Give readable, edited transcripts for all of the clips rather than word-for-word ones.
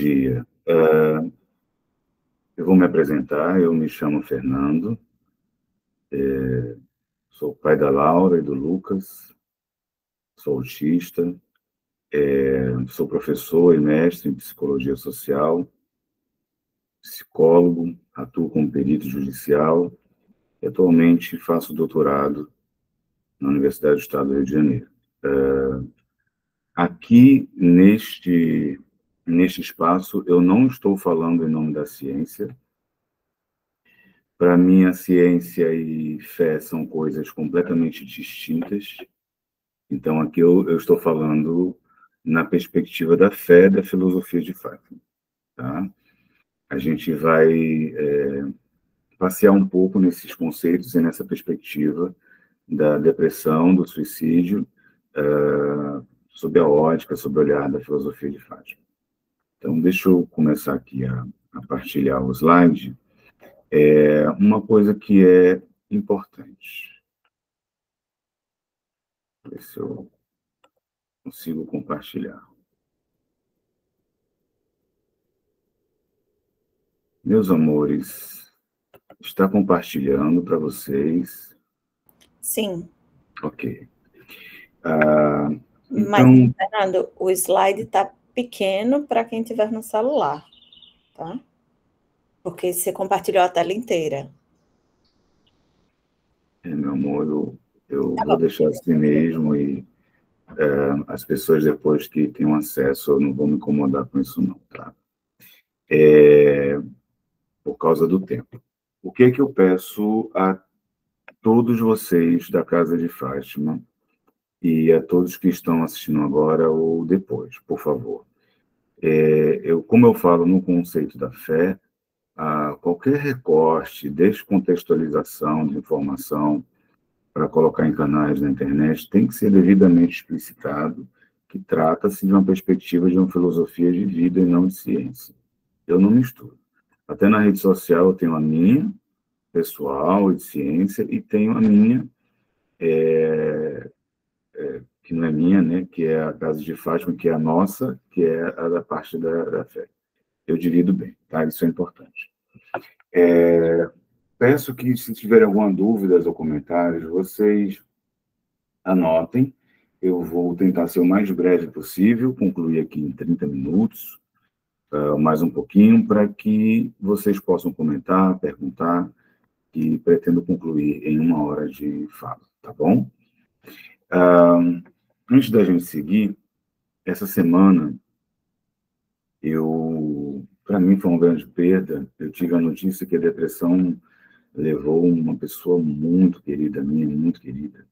dia. Eu vou me apresentar, eu me chamo Fernando, sou pai da Laura e do Lucas, sou autista, sou professor e mestre em psicologia social, psicólogo, atuo como perito judicial e atualmente faço doutorado na Universidade do Estado do Rio de Janeiro. Aqui, neste espaço, eu não estou falando em nome da ciência. Para mim, a ciência e fé são coisas completamente distintas. Então, aqui eu estou falando na perspectiva da fé, da filosofia de Fátima. Tá? A gente vai passear um pouco nesses conceitos e nessa perspectiva da depressão, do suicídio, sob a ótica, sob o olhar da filosofia de Fátima. Então, deixa eu começar aqui a partilhar o slide. Uma coisa que é importante. Ver se eu consigo compartilhar. Meus amores, está compartilhando para vocês? Sim. Ok. Mas, Fernando, o slide está pequeno para quem estiver no celular, tá? Porque você compartilhou a tela inteira. Meu amor, eu vou deixar assim mesmo e as pessoas depois que tenham acesso, eu não vou me incomodar com isso não, tá? Por causa do tempo. O que é que eu peço a todos vocês da Casa de Fátima e a todos que estão assistindo agora ou depois, por favor? Como eu falo no conceito da fé, qualquer recorte, descontextualização de informação para colocar em canais na internet tem que ser devidamente explicitado que trata-se de uma perspectiva de uma filosofia de vida e não de ciência. Eu não misturo. Até na rede social eu tenho a minha, pessoal e de ciência, e tenho a minha, que não é minha, né, que é a Casa de Fátima, que é a nossa, que é a da parte da fé. Eu divido bem, tá? Isso é importante. Peço que, se tiverem alguma dúvida ou comentários, vocês anotem. Eu vou tentar ser o mais breve possível, concluir aqui em 30 minutos, mais um pouquinho, para que vocês possam comentar, perguntar, e pretendo concluir em 1 hora de fala, tá bom? Antes da gente seguir, essa semana, para mim foi uma grande perda. Eu tive a notícia que a depressão levou uma pessoa muito querida minha, muito querida,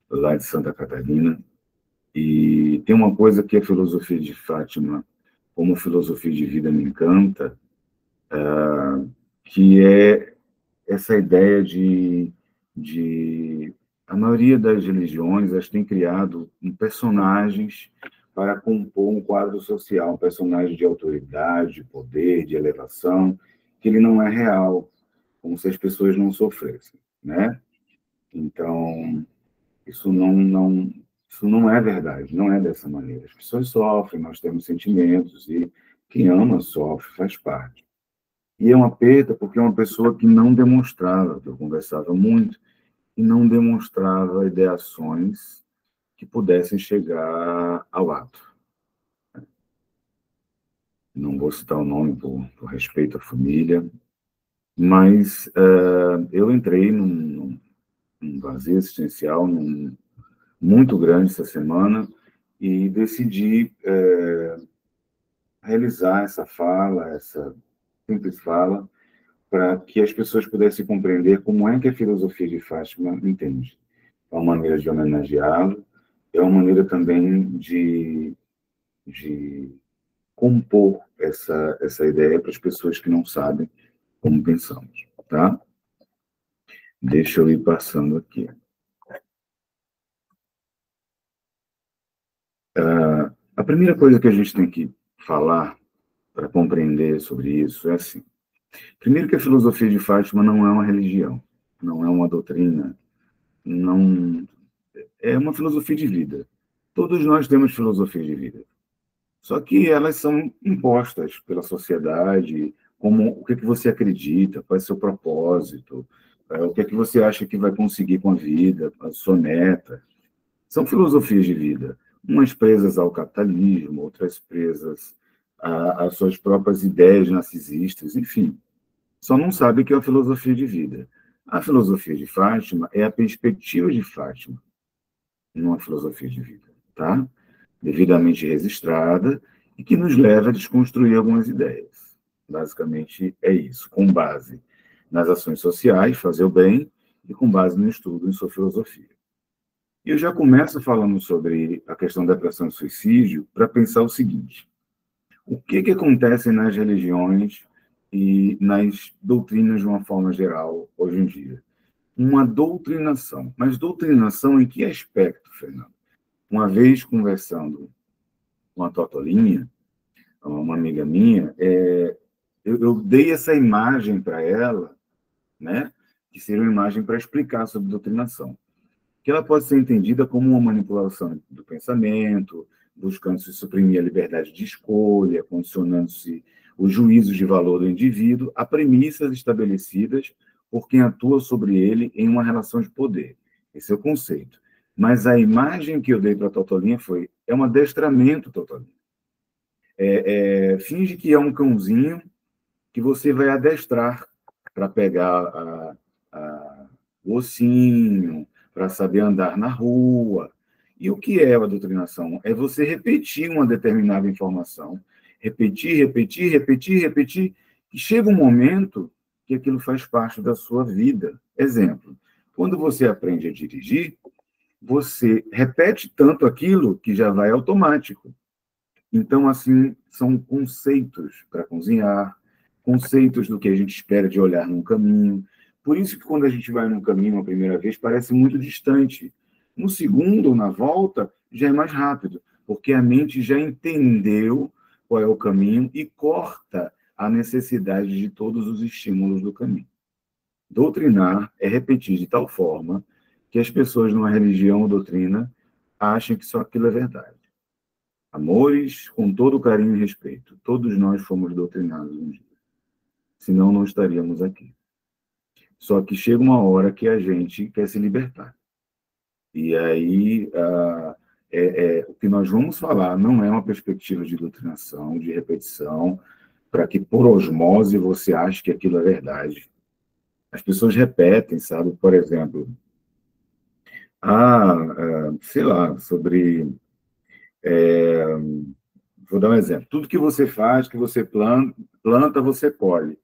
lá de Santa Catarina. E tem uma coisa que a filosofia de Fátima, como filosofia de vida, me encanta, que é essa ideia de a maioria das religiões, elas têm criado personagens para compor um quadro social, um personagem de autoridade, de poder, de elevação, que ele não é real, como se as pessoas não sofressem, né? Então, isso não é verdade, não é dessa maneira. As pessoas sofrem, nós temos sentimentos, e quem ama sofre, faz parte. E é uma perda porque é uma pessoa que não demonstrava, que eu conversava muito, e não demonstrava ideações que pudessem chegar ao ato. Não vou citar o nome por respeito à família, mas eu entrei num vazio existencial muito grande essa semana e decidi realizar essa fala, essa simples fala, para que as pessoas pudessem compreender como é que a filosofia de Fátima entende. É uma maneira de homenageá-lo, é uma maneira também de compor essa ideia para as pessoas que não sabem como pensamos, tá? Deixa eu ir passando aqui. A primeira coisa que a gente tem que falar para compreender sobre isso é assim. Primeiro que a filosofia de Fátima não é uma religião, não é uma doutrina, não é uma filosofia de vida. Todos nós temos filosofia de vida. Só que elas são impostas pela sociedade, como o que é que você acredita, qual é o seu propósito, o que é que você acha que vai conseguir com a vida, a sua meta. São filosofias de vida, umas presas ao capitalismo, outras presas às suas próprias ideias narcisistas, enfim. Só não sabe que é uma filosofia de vida. A filosofia de Fátima é a perspectiva de Fátima, não a filosofia de vida, tá? Devidamente registrada e que nos leva a desconstruir algumas ideias. Basicamente é isso, com base nas ações sociais, fazer o bem, e com base no estudo em sua filosofia. E eu já começo falando sobre a questão da depressão e suicídio para pensar o seguinte: o que acontece nas religiões e nas doutrinas de uma forma geral hoje em dia? Uma doutrinação. Mas doutrinação em que aspecto, Fernando? Uma vez conversando com a Totolinha, uma amiga minha, eu dei essa imagem para ela, né, que seria uma imagem para explicar sobre doutrinação, que ela pode ser entendida como uma manipulação do pensamento, buscando-se suprimir a liberdade de escolha, condicionando-se os juízos de valor do indivíduo a premissas estabelecidas por quem atua sobre ele em uma relação de poder. Esse é o conceito. Mas a imagem que eu dei para a Totolinha é um adestramento, Totolinha. Finge que é um cãozinho que você vai adestrar para pegar o ossinho, para saber andar na rua. E o que é a doutrinação? É você repetir uma determinada informação, repetir, e chega um momento que aquilo faz parte da sua vida. Exemplo, quando você aprende a dirigir, você repete tanto aquilo que já vai automático. Então, assim, são conceitos para cozinhar, conceitos do que a gente espera de olhar num caminho. Por isso que quando a gente vai num caminho a primeira vez, parece muito distante. No segundo, na volta, já é mais rápido, porque a mente já entendeu qual é o caminho e corta a necessidade de todos os estímulos do caminho. Doutrinar é repetir de tal forma que as pessoas numa religião ou doutrina achem que só aquilo é verdade. Amores, com todo carinho e respeito, todos nós fomos doutrinados um dia. Senão não estaríamos aqui. Só que chega uma hora que a gente quer se libertar. E aí, o que nós vamos falar não é uma perspectiva de doutrinação, de repetição, para que por osmose você ache que aquilo é verdade. As pessoas repetem, sabe? Por exemplo, sei lá, sobre... vou dar um exemplo. Tudo que você faz, que você planta, você colhe.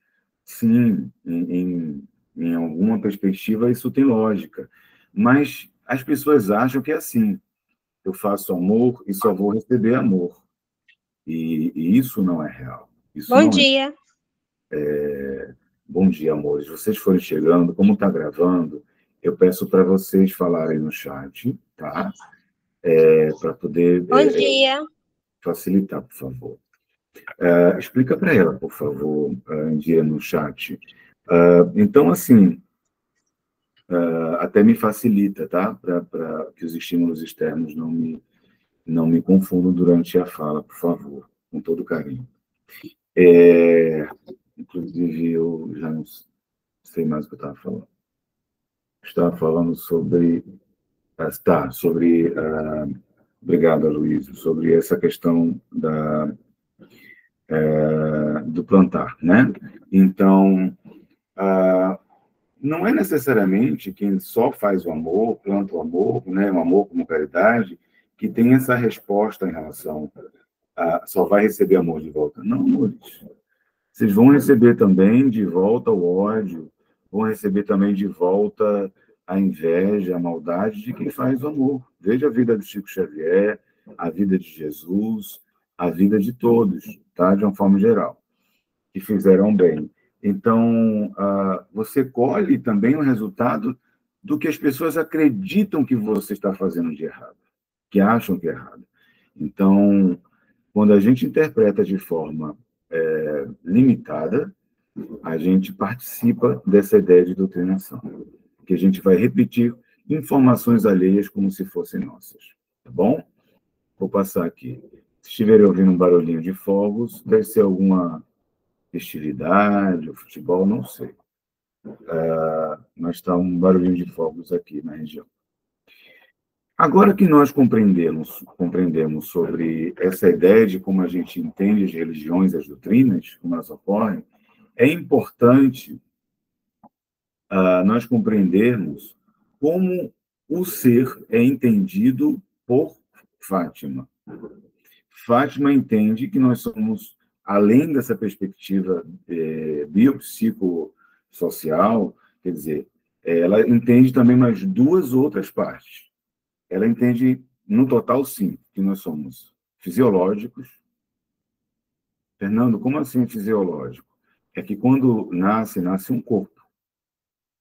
Sim, em alguma perspectiva, isso tem lógica. Mas as pessoas acham que é assim. Eu faço amor e só vou receber amor. E isso não é real. Bom dia. Bom dia, amores. Vocês forem chegando, como está gravando, eu peço para vocês falarem no chat, tá? Para poder... Bom dia. Facilitar, por favor. Explica para ela, por favor, Indira, no chat. Então, assim, até me facilita, tá? Para que os estímulos externos não me confundam durante a fala, por favor, com todo carinho. Inclusive, eu já não sei mais o que eu estava falando. Estava falando sobre... Obrigado, Aloysio, sobre essa questão do plantar, né? Então, não é necessariamente quem só faz o amor, planta o amor, né, o amor como caridade, que tem essa resposta em relação a só vai receber amor de volta. Não, amores. Vocês vão receber também de volta o ódio, vão receber também de volta a inveja, a maldade de quem faz o amor. Veja a vida do Chico Xavier, a vida de Jesus, a vida de todos, tá? De uma forma geral, que fizeram bem. Então, você colhe também o resultado do que as pessoas acreditam que você está fazendo de errado, que acham que é errado. Então, quando a gente interpreta de forma limitada, a gente participa dessa ideia de doutrinação, que a gente vai repetir informações alheias como se fossem nossas, tá bom? Vou passar aqui. Se estiverem ouvindo um barulhinho de fogos, deve ser alguma festividade, ou futebol, não sei. Mas está um barulhinho de fogos aqui na região. Agora que nós compreendemos sobre essa ideia de como a gente entende as religiões, as doutrinas, como elas ocorrem, é importante nós compreendermos como o ser é entendido por Fátima. Fátima entende que nós somos, além dessa perspectiva biopsicossocial, quer dizer, ela entende também mais duas outras partes. Ela entende, no total, sim, que nós somos fisiológicos. Fernando, como assim fisiológico? É que quando nasce um corpo.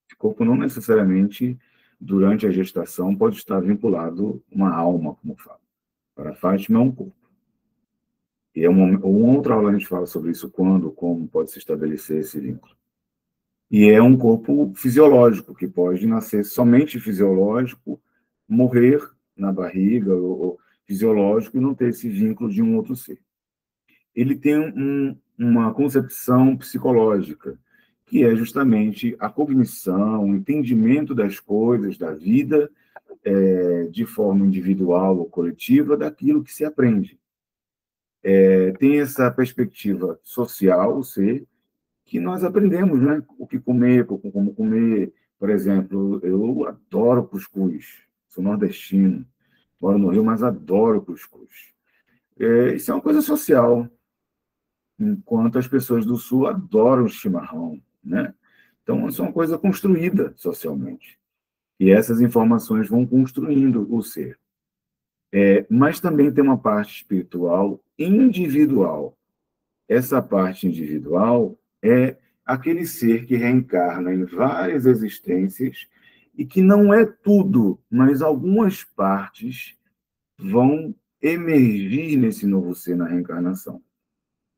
Esse corpo não necessariamente, durante a gestação, pode estar vinculado a uma alma, como fala. Para Fátima, é um corpo. E uma outra aula a gente fala sobre isso, quando, como pode se estabelecer esse vínculo. E é um corpo fisiológico, que pode nascer somente fisiológico, morrer na barriga, ou fisiológico, e não ter esse vínculo de um outro ser. Ele tem uma concepção psicológica, que é justamente a cognição, o entendimento das coisas, da vida, de forma individual ou coletiva, daquilo que se aprende. Tem essa perspectiva social, o ser, que nós aprendemos, né? O que comer, como comer. Por exemplo, eu adoro cuscuz, sou nordestino, moro no Rio, mas adoro cuscuz. Isso é uma coisa social, enquanto as pessoas do Sul adoram chimarrão, né? Então, isso é uma coisa construída socialmente. E essas informações vão construindo o ser. Mas também tem uma parte espiritual individual. Essa parte individual é aquele ser que reencarna em várias existências e que não é tudo, mas algumas partes vão emergir nesse novo ser na reencarnação.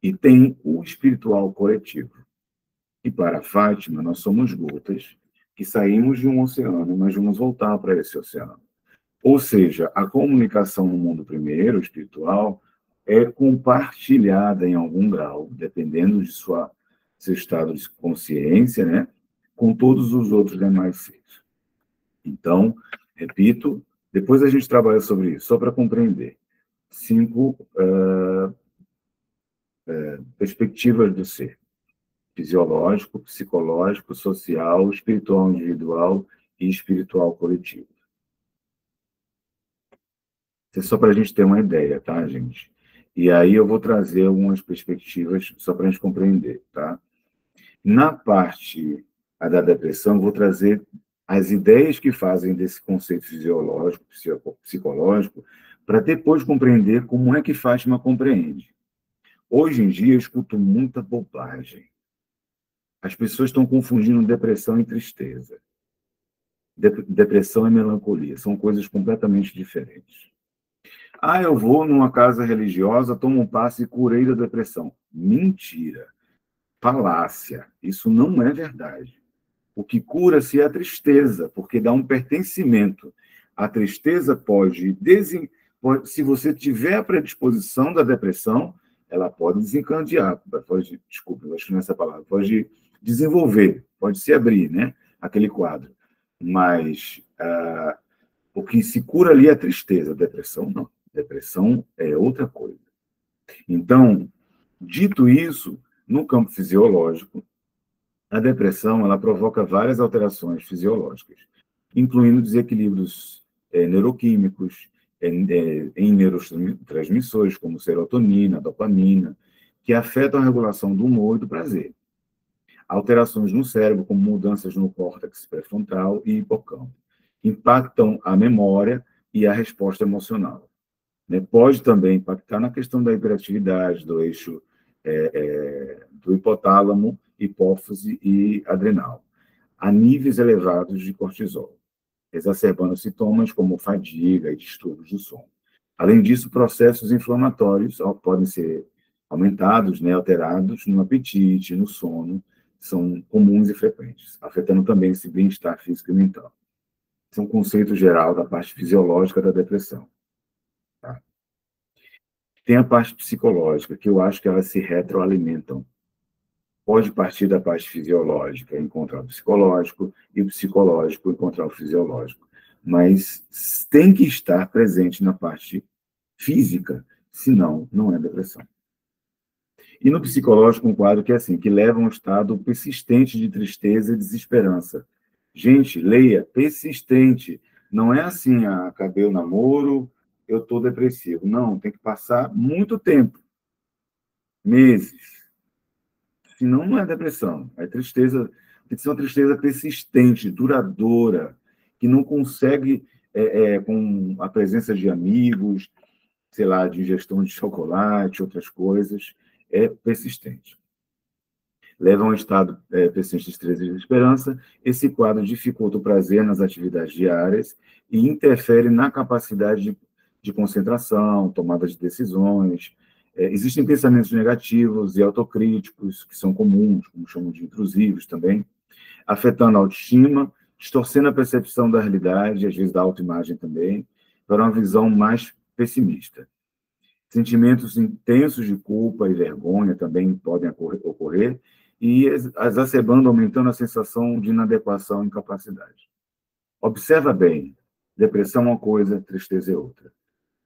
E tem o espiritual coletivo. E para Fátima, nós somos gotas que saímos de um oceano, mas vamos voltar para esse oceano. Ou seja, a comunicação no mundo primeiro, espiritual, é compartilhada em algum grau, dependendo de seu estado de consciência, né, com todos os outros demais seres. Então, repito, depois a gente trabalha sobre isso, só para compreender. 5 perspectivas do ser: fisiológico, psicológico, social, espiritual individual e espiritual coletivo. Isso é só para a gente ter uma ideia, tá, gente? E aí eu vou trazer algumas perspectivas só para a gente compreender, tá? Na parte da depressão, vou trazer as ideias que fazem desse conceito fisiológico, psicológico, para depois compreender como é que Fátima compreende. Hoje em dia, eu escuto muita bobagem. As pessoas estão confundindo depressão e tristeza. Depressão e melancolia são coisas completamente diferentes. Eu vou numa casa religiosa, tomo um passe e curei da depressão. Mentira. Falácia. Isso não é verdade. O que cura-se é a tristeza, porque dá um pertencimento. A tristeza pode, se você tiver a predisposição da depressão, ela pode desencadear, desculpa, eu acho que não é essa palavra, pode desenvolver, pode se abrir, né, aquele quadro. Mas o que se cura ali é a tristeza, a depressão não. Depressão é outra coisa. Então, dito isso, no campo fisiológico, a depressão ela provoca várias alterações fisiológicas, incluindo desequilíbrios neuroquímicos, em neurotransmissores, como serotonina, dopamina, que afetam a regulação do humor e do prazer. Alterações no cérebro, como mudanças no córtex pré-frontal e hipocampo, impactam a memória e a resposta emocional. Pode também impactar na questão da hiperatividade, do eixo do hipotálamo, hipófise e adrenal, a níveis elevados de cortisol, exacerbando sintomas como fadiga e distúrbios do sono. Além disso, processos inflamatórios podem ser aumentados, alterados no apetite, no sono, são comuns e frequentes, afetando também esse bem-estar físico e mental. Esse é um conceito geral da parte fisiológica da depressão. Tá? Tem a parte psicológica, que eu acho que elas se retroalimentam. Pode partir da parte fisiológica, encontrar o psicológico, e o psicológico encontrar o fisiológico. Mas tem que estar presente na parte física, senão não é depressão. E no psicológico, um quadro que é assim, que leva a um estado persistente de tristeza e desesperança. Gente, leia, persistente. Não é assim, acabei o namoro, eu estou depressivo. Não, tem que passar muito tempo, meses. Senão não é depressão, é tristeza, tem que ser uma tristeza persistente, duradoura, que não consegue, com a presença de amigos, sei lá, de ingestão de chocolate, outras coisas, é persistente. Leva a um estado persistente de tristeza e desesperança. Esse quadro dificulta o prazer nas atividades diárias e interfere na capacidade de concentração, tomada de decisões. Existem pensamentos negativos e autocríticos, que são comuns, como chamam de intrusivos também, afetando a autoestima, distorcendo a percepção da realidade, às vezes da autoimagem também, para uma visão mais pessimista. Sentimentos intensos de culpa e vergonha também podem ocorrer, e exacerbando, aumentando a sensação de inadequação e incapacidade. Observa bem, depressão é uma coisa, tristeza é outra.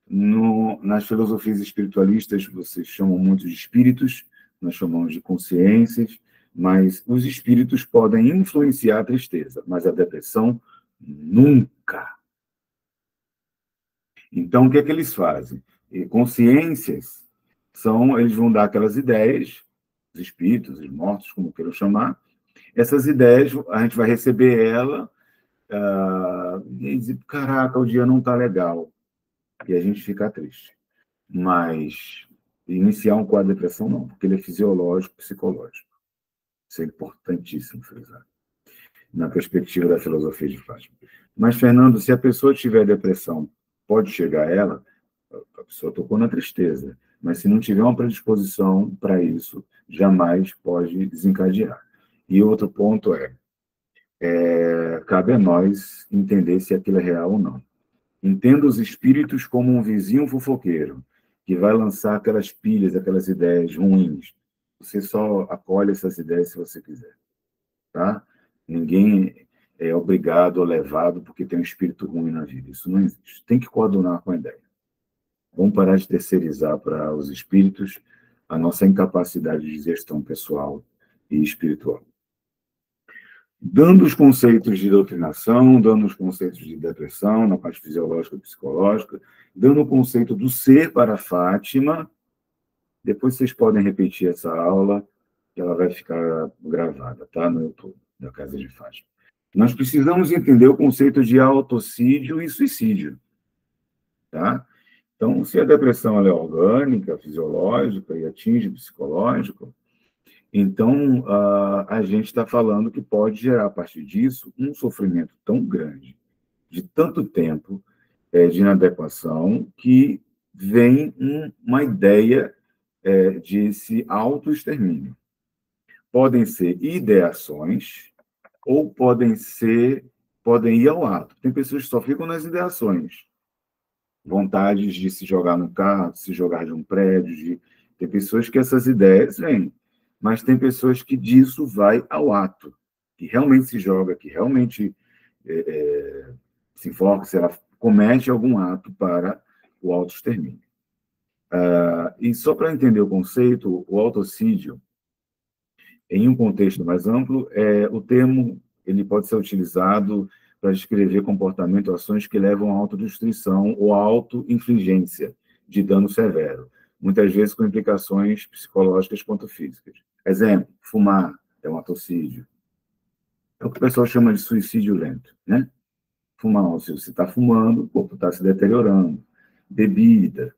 Nas filosofias espiritualistas, vocês chamam muito de espíritos, nós chamamos de consciências, mas os espíritos podem influenciar a tristeza, mas a depressão, nunca. Então, o que é que eles fazem? Consciências eles vão dar aquelas ideias, os espíritos, os mortos, como queiram chamar, essas ideias, a gente vai receber ela e dizer, caraca, o dia não está legal. E a gente fica triste. Mas iniciar um quadro de depressão, não, porque ele é fisiológico, psicológico. Isso é importantíssimo frisar, na perspectiva da filosofia de Fátima. Mas, Fernando, se a pessoa tiver depressão, pode chegar a ela, a pessoa tocou na tristeza, mas se não tiver uma predisposição para isso, jamais pode desencadear. E outro ponto cabe a nós entender se aquilo é real ou não. Entenda os espíritos como um vizinho fofoqueiro, que vai lançar aquelas pilhas, aquelas ideias ruins. Você só acolhe essas ideias se você quiser. Tá? Ninguém é obrigado ou levado porque tem um espírito ruim na vida. Isso não existe. Tem que coadunar com a ideia. Vamos parar de terceirizar para os espíritos a nossa incapacidade de gestão pessoal e espiritual. Dando os conceitos de doutrinação, dando os conceitos de depressão, na parte fisiológica e psicológica, dando o conceito do ser para Fátima, depois vocês podem repetir essa aula, que ela vai ficar gravada, tá? No YouTube, da Casa de Fátima. Nós precisamos entender o conceito de autocídio e suicídio, tá? Então, se a depressão ela é orgânica, fisiológica e atinge o psicológico, então a gente está falando que pode gerar, a partir disso, um sofrimento tão grande, de tanto tempo de inadequação, que vem uma ideia de esse autoextermínio. Podem ser ideações ou podem ir ao ato. Tem pessoas que só ficam nas ideações. Vontades de se jogar no carro, de se jogar de um prédio. Tem pessoas que essas ideias vêm, mas tem pessoas que disso vai ao ato, que realmente se joga, que realmente se enfoca, se ela comete algum ato para o autoextermínio. E só para entender o conceito, o autocídio, em um contexto mais amplo, o termo ele pode ser utilizado para descrever comportamento ou ações que levam à autodestruição ou à autoinfligência de dano severo, muitas vezes com implicações psicológicas quanto físicas. Exemplo, fumar é um autocídio. É o que o pessoal chama de suicídio lento, né? Fumar, se você está fumando, o corpo está se deteriorando. Bebida,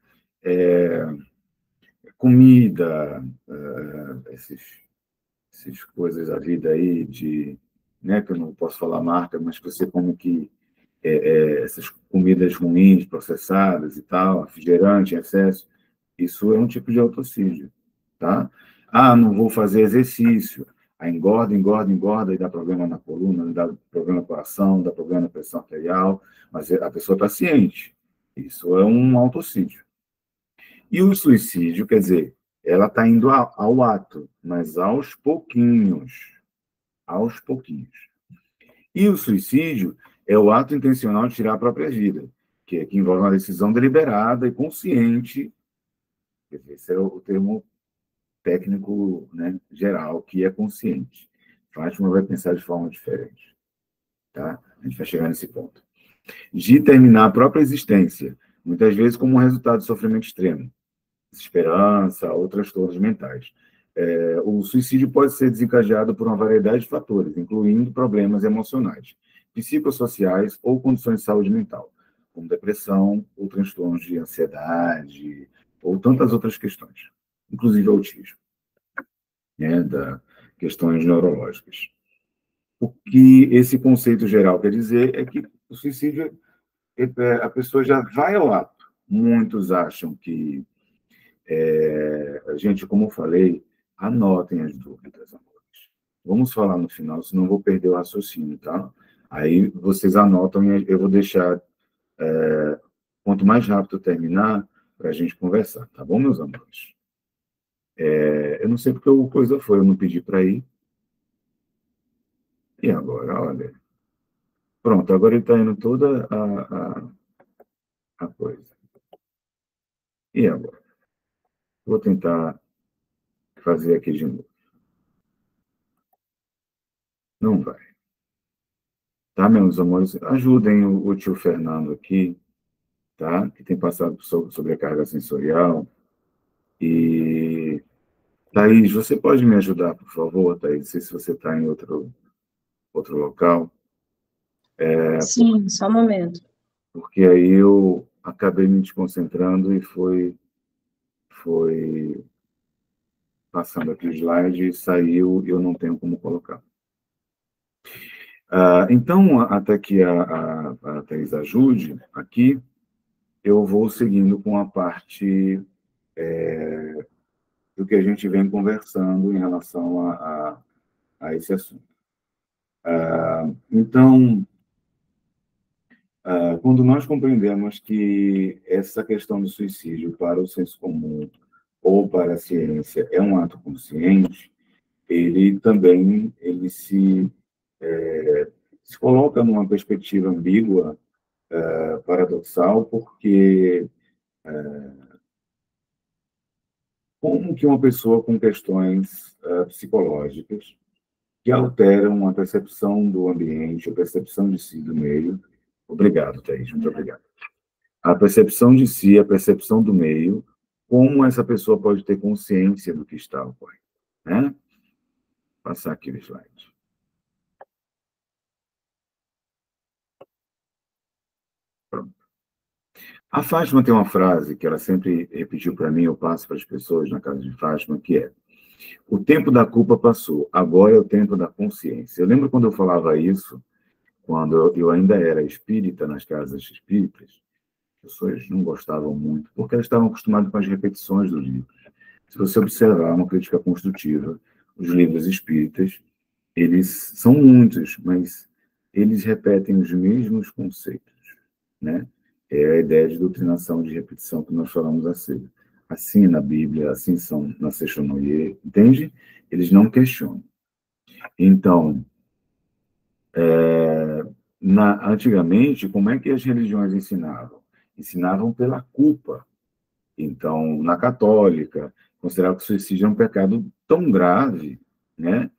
comida, essas coisas da vida aí, né, que eu não posso falar marca, mas que você come que essas comidas ruins, processadas e tal, refrigerante em excesso, isso é um tipo de autocídio, tá? Não vou fazer exercício. Aí engorda, e dá problema na coluna, dá problema no coração, dá problema na pressão arterial, mas a pessoa está ciente. Isso é um autocídio. E o suicídio, quer dizer, ela está indo ao ato, mas aos pouquinhos. Aos pouquinhos. E o suicídio é o ato intencional de tirar a própria vida, que envolve uma decisão deliberada e consciente. Esse é o termo técnico, né, geral, que é consciente. Fátima vai pensar de forma diferente. Tá? A gente vai chegar nesse ponto. De terminar a própria existência, muitas vezes como um resultado de sofrimento extremo, desesperança ou transtornos mentais. O suicídio pode ser desencadeado por uma variedade de fatores, incluindo problemas emocionais, psicossociais ou condições de saúde mental, como depressão ou transtornos de ansiedade, ou tantas outras questões, inclusive autismo, né, questões neurológicas. O que esse conceito geral quer dizer é que o suicídio, a pessoa já vai ao ato. Muitos acham que, gente, como eu falei, anotem as dúvidas, amores. Vamos falar no final, senão eu vou perder o raciocínio, tá? Aí vocês anotam e eu vou deixar, quanto mais rápido eu terminar, para a gente conversar, tá bom, meus amores? Eu não sei porque a coisa foi, eu não pedi para ir. E agora, olha. Pronto, agora ele está indo toda a coisa. E agora? Vou tentar fazer aqui de novo. Não vai. Tá, meus amores? Ajudem o tio Fernando aqui, tá? Que tem passado por sobrecarga sensorial. E, Thaís, você pode me ajudar, por favor, Thaís? Não sei se você está em outro local. Sim, só um momento. Porque aí eu acabei me desconcentrando e foi passando aqui o slide e saiu e eu não tenho como colocar. Então, até que a Thaís ajude aqui, eu vou seguindo com a parte do que a gente vem conversando em relação a esse assunto. Então, quando nós compreendemos que essa questão do suicídio para o senso comum ou para a ciência é um ato consciente, ele também se coloca numa perspectiva ambígua, paradoxal, porque como que uma pessoa com questões psicológicas que alteram a percepção do ambiente, a percepção de si do meio. Obrigado, Thaís, muito obrigado. A percepção de si, a percepção do meio, como essa pessoa pode ter consciência do que está ocorrendo, né? Vou passar aqui o slide. Pronto. A Fátima tem uma frase que ela sempre repetiu para mim, eu passo para as pessoas na casa de Fátima, que é: o tempo da culpa passou, agora é o tempo da consciência. Eu lembro quando eu falava isso, quando eu ainda era espírita nas casas espíritas, as pessoas não gostavam muito, porque elas estavam acostumadas com as repetições dos livros. Se você observar uma crítica construtiva, os livros espíritas, eles são muitos, mas eles repetem os mesmos conceitos, né? É a ideia de doutrinação de repetição que nós falamos assim na Bíblia, assim são na Sechonoye, entende? Eles não questionam. Então, antigamente, como é que as religiões ensinavam? Ensinavam pela culpa. Então, na católica, considerava que o suicídio é um pecado tão grave, né,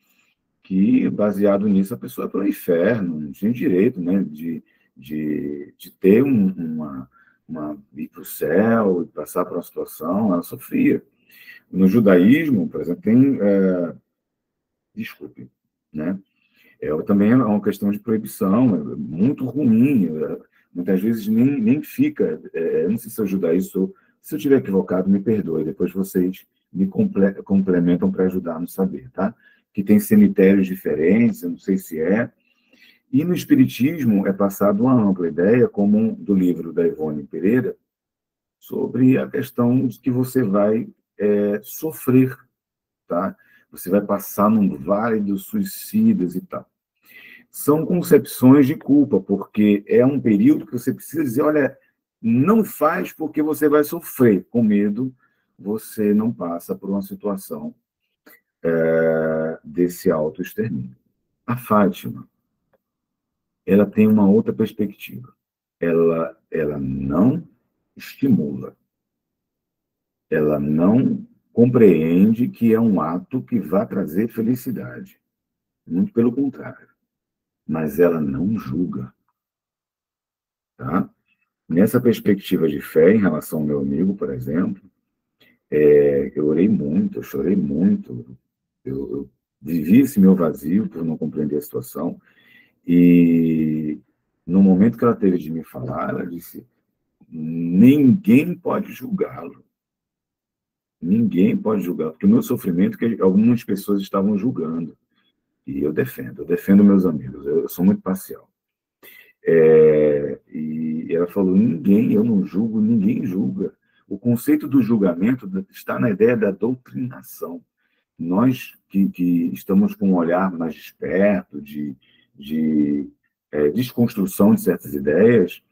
que, baseado nisso, a pessoa é para o inferno, não tinha direito, né, de ter ir para o céu e passar por uma situação, ela sofria. No judaísmo, por exemplo, tem... desculpe, né? Também é uma questão de proibição, é muito ruim, muitas vezes nem fica, não sei se eu ajudar isso, se eu estiver equivocado, me perdoe, depois vocês me complementam para ajudar a não saber, tá? Que tem cemitérios diferentes, eu não sei se é. E no Espiritismo é passado uma ampla ideia, como do livro da Ivone Pereira, sobre a questão de que você vai sofrer, tá? Você vai passar num vale dos suicidas e tal. São concepções de culpa, porque é um período que você precisa dizer, olha, Não faz porque você vai sofrer. Com medo, você não passa por uma situação desse autoextermínio. A Fátima, ela tem uma outra perspectiva. Ela não estimula. Ela não compreende que é um ato que vai trazer felicidade. Muito pelo contrário. Mas ela não julga. Tá? Nessa perspectiva de fé, em relação ao meu amigo, por exemplo, eu orei muito, eu chorei muito, eu vivi esse meu vazio por não compreender a situação, e no momento que ela teve de me falar, ela disse, ninguém pode julgá-lo. Ninguém pode julgar, porque o meu sofrimento, que algumas pessoas estavam julgando, e eu defendo meus amigos, eu sou muito parcial. E ela falou, eu não julgo, ninguém julga. O conceito do julgamento está na ideia da doutrinação. Nós que estamos com um olhar mais desperto, de desconstrução de certas ideias,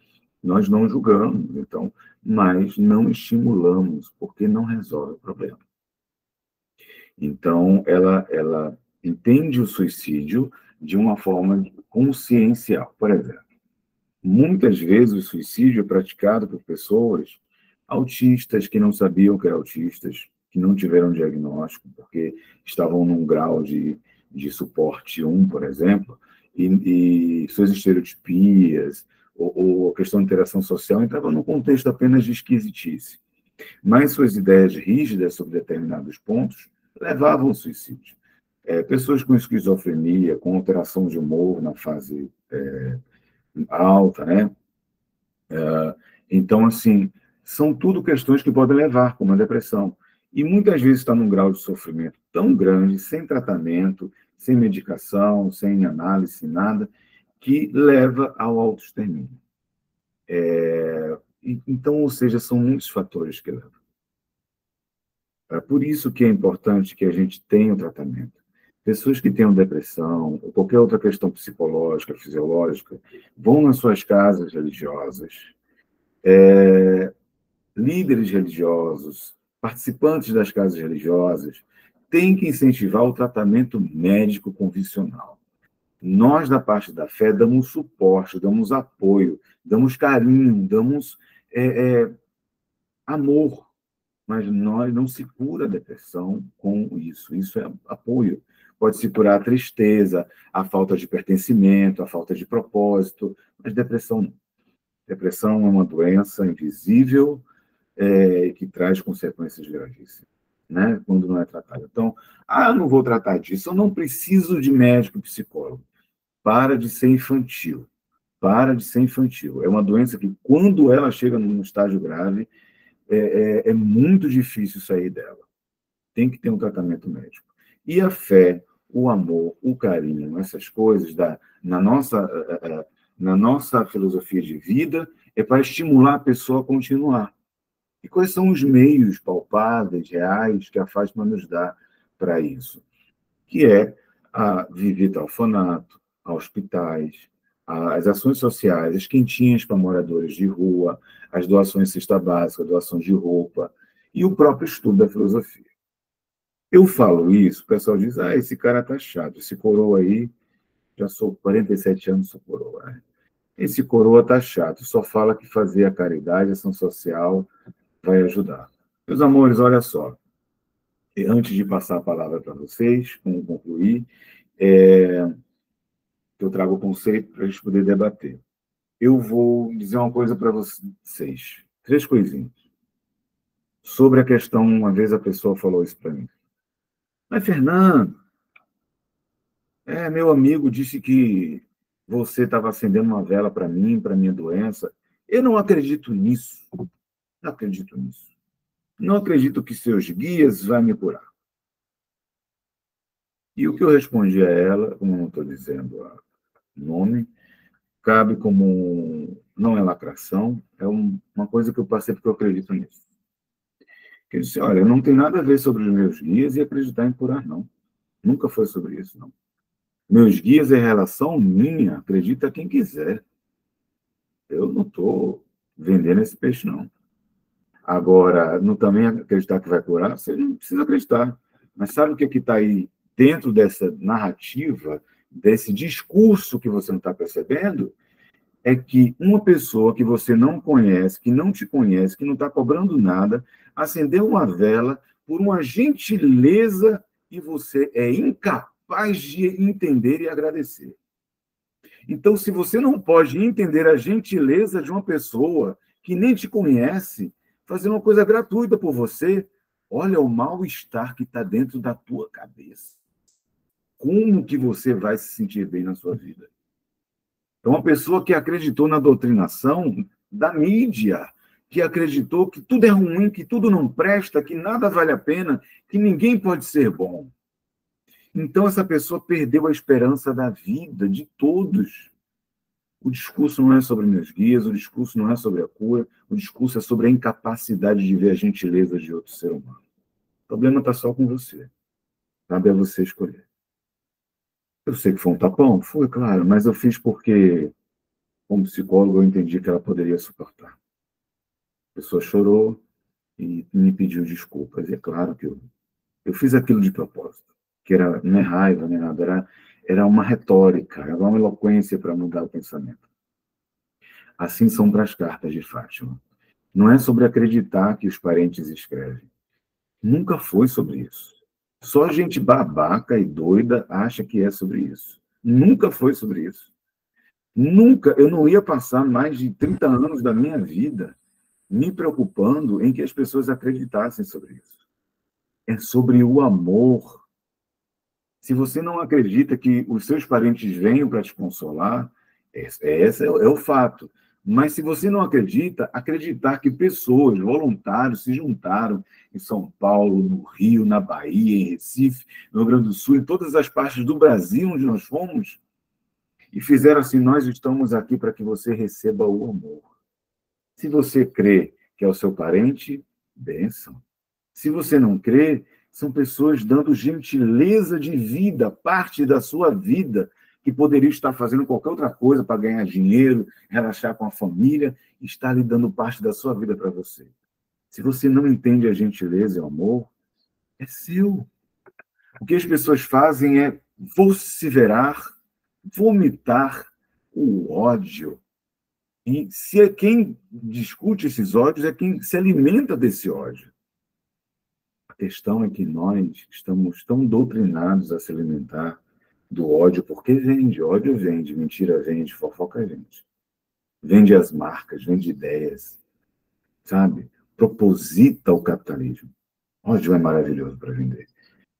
nós não julgamos, então, mas não estimulamos, porque não resolve o problema. Então, ela entende o suicídio de uma forma consciencial. Por exemplo, muitas vezes o suicídio é praticado por pessoas autistas que não sabiam que eram autistas, que não tiveram diagnóstico, porque estavam num grau de suporte 1, por exemplo, e suas estereotipias, ou a questão de interação social, entravam num contexto apenas de esquisitice. Mas suas ideias rígidas sobre determinados pontos levavam ao suicídio. Pessoas com esquizofrenia, com alteração de humor na fase alta, né? Então, assim, são tudo questões que podem levar, como a depressão. E muitas vezes está num grau de sofrimento tão grande, sem tratamento, sem medicação, sem análise, nada, que leva ao autoextermínio. Então, ou seja, são muitos fatores que levam. É por isso que é importante que a gente tenha o tratamento. Pessoas que tenham depressão, ou qualquer outra questão psicológica, fisiológica, vão nas suas casas religiosas, líderes religiosos, participantes das casas religiosas, têm que incentivar o tratamento médico convencional. Nós, da parte da fé, damos suporte, damos apoio, damos carinho, damos amor, mas nós não se cura a depressão com isso. Isso é apoio. Pode se curar a tristeza, a falta de pertencimento, a falta de propósito, mas depressão não. Depressão é uma doença invisível que traz consequências gravíssimas, né? Quando não é tratada. Então, eu não vou tratar disso, eu não preciso de médico psicólogo. Para de ser infantil. Para de ser infantil. É uma doença que, quando ela chega num estágio grave, é muito difícil sair dela. Tem que ter um tratamento médico. E a fé, o amor, o carinho, essas coisas, na nossa filosofia de vida, é para estimular a pessoa a continuar. E quais são os meios palpáveis, reais, que a Fátima nos dá para isso? Que é a visita ao orfanato, a hospitais, as ações sociais, as quentinhas para moradores de rua, as doações de cesta básica, doação de roupa, e o próprio estudo da filosofia. Eu falo isso, o pessoal diz, esse cara tá chato, esse coroa aí, já sou 47 anos, sou coroa, né? Esse coroa tá chato, só fala que fazer a caridade, a ação social, vai ajudar. Meus amores, olha só, antes de passar a palavra para vocês, como concluir, eu trago o conceito para a gente poder debater. Eu vou dizer uma coisa para vocês, 3 coisinhas. Sobre a questão, uma vez a pessoa falou isso para mim. Mas, Fernando, meu amigo disse que você estava acendendo uma vela para mim, para minha doença. Eu não acredito nisso. Não acredito nisso. Não acredito que seus guias vão me curar. E o que eu respondi a ela, como não estou dizendo o nome, cabe como não é lacração, é uma coisa que eu passei porque eu acredito nisso. Eu disse, olha, não tem nada a ver sobre os meus guias e acreditar em curar, não. Nunca foi sobre isso, não. Meus guias é relação minha, acredita quem quiser. Eu não estou vendendo esse peixe, não. Agora, não também acreditar que vai curar, você não precisa acreditar. Mas sabe o que está aí dentro dessa narrativa, desse discurso que você não está percebendo? É que uma pessoa que você não conhece, que não te conhece, que não está cobrando nada, acendeu uma vela por uma gentileza e você é incapaz de entender e agradecer. Então, se você não pode entender a gentileza de uma pessoa que nem te conhece, fazendo uma coisa gratuita por você, olha o mal-estar que está dentro da tua cabeça. Como que você vai se sentir bem na sua vida? Então, uma pessoa que acreditou na doutrinação da mídia, que acreditou que tudo é ruim, que tudo não presta, que nada vale a pena, que ninguém pode ser bom. Então, essa pessoa perdeu a esperança da vida de todos. O discurso não é sobre meus guias, o discurso não é sobre a cura, o discurso é sobre a incapacidade de ver a gentileza de outro ser humano. O problema está só com você. Cabe a você escolher. Eu sei que foi um tapão? Foi, claro, mas eu fiz porque, como psicólogo, eu entendi que ela poderia suportar. A pessoa chorou e me pediu desculpas. E é claro que eu fiz aquilo de propósito, que não é raiva, nem nada, era uma retórica, era uma eloquência para mudar o pensamento. Assim são para as cartas de Fátima. Não é sobre acreditar que os parentes escrevem. Nunca foi sobre isso. Só gente babaca e doida acha que é sobre isso. Nunca foi sobre isso. Nunca, eu não ia passar mais de 30 anos da minha vida me preocupando em que as pessoas acreditassem sobre isso. É sobre o amor. Se você não acredita que os seus parentes venham para te consolar, esse é o fato. Mas se você não acredita, acreditar que pessoas, voluntários, se juntaram em São Paulo, no Rio, na Bahia, em Recife, no Rio Grande do Sul, em todas as partes do Brasil onde nós fomos, e fizeram assim: nós estamos aqui para que você receba o amor. Se você crê que é o seu parente, bênção. Se você não crê, são pessoas dando gentileza de vida, parte da sua vida, que poderia estar fazendo qualquer outra coisa para ganhar dinheiro, relaxar com a família, está lhe dando parte da sua vida para você. Se você não entende a gentileza e o amor, é seu. O que as pessoas fazem é vociferar, vomitar o ódio. E se é quem discute esses ódios é quem se alimenta desse ódio. A questão é que nós estamos tão doutrinados a se alimentar do ódio, porque vende, ódio vende, mentira vende, fofoca vende. Vende as marcas, vende ideias, sabe? Proposita o capitalismo. Ódio é maravilhoso para vender,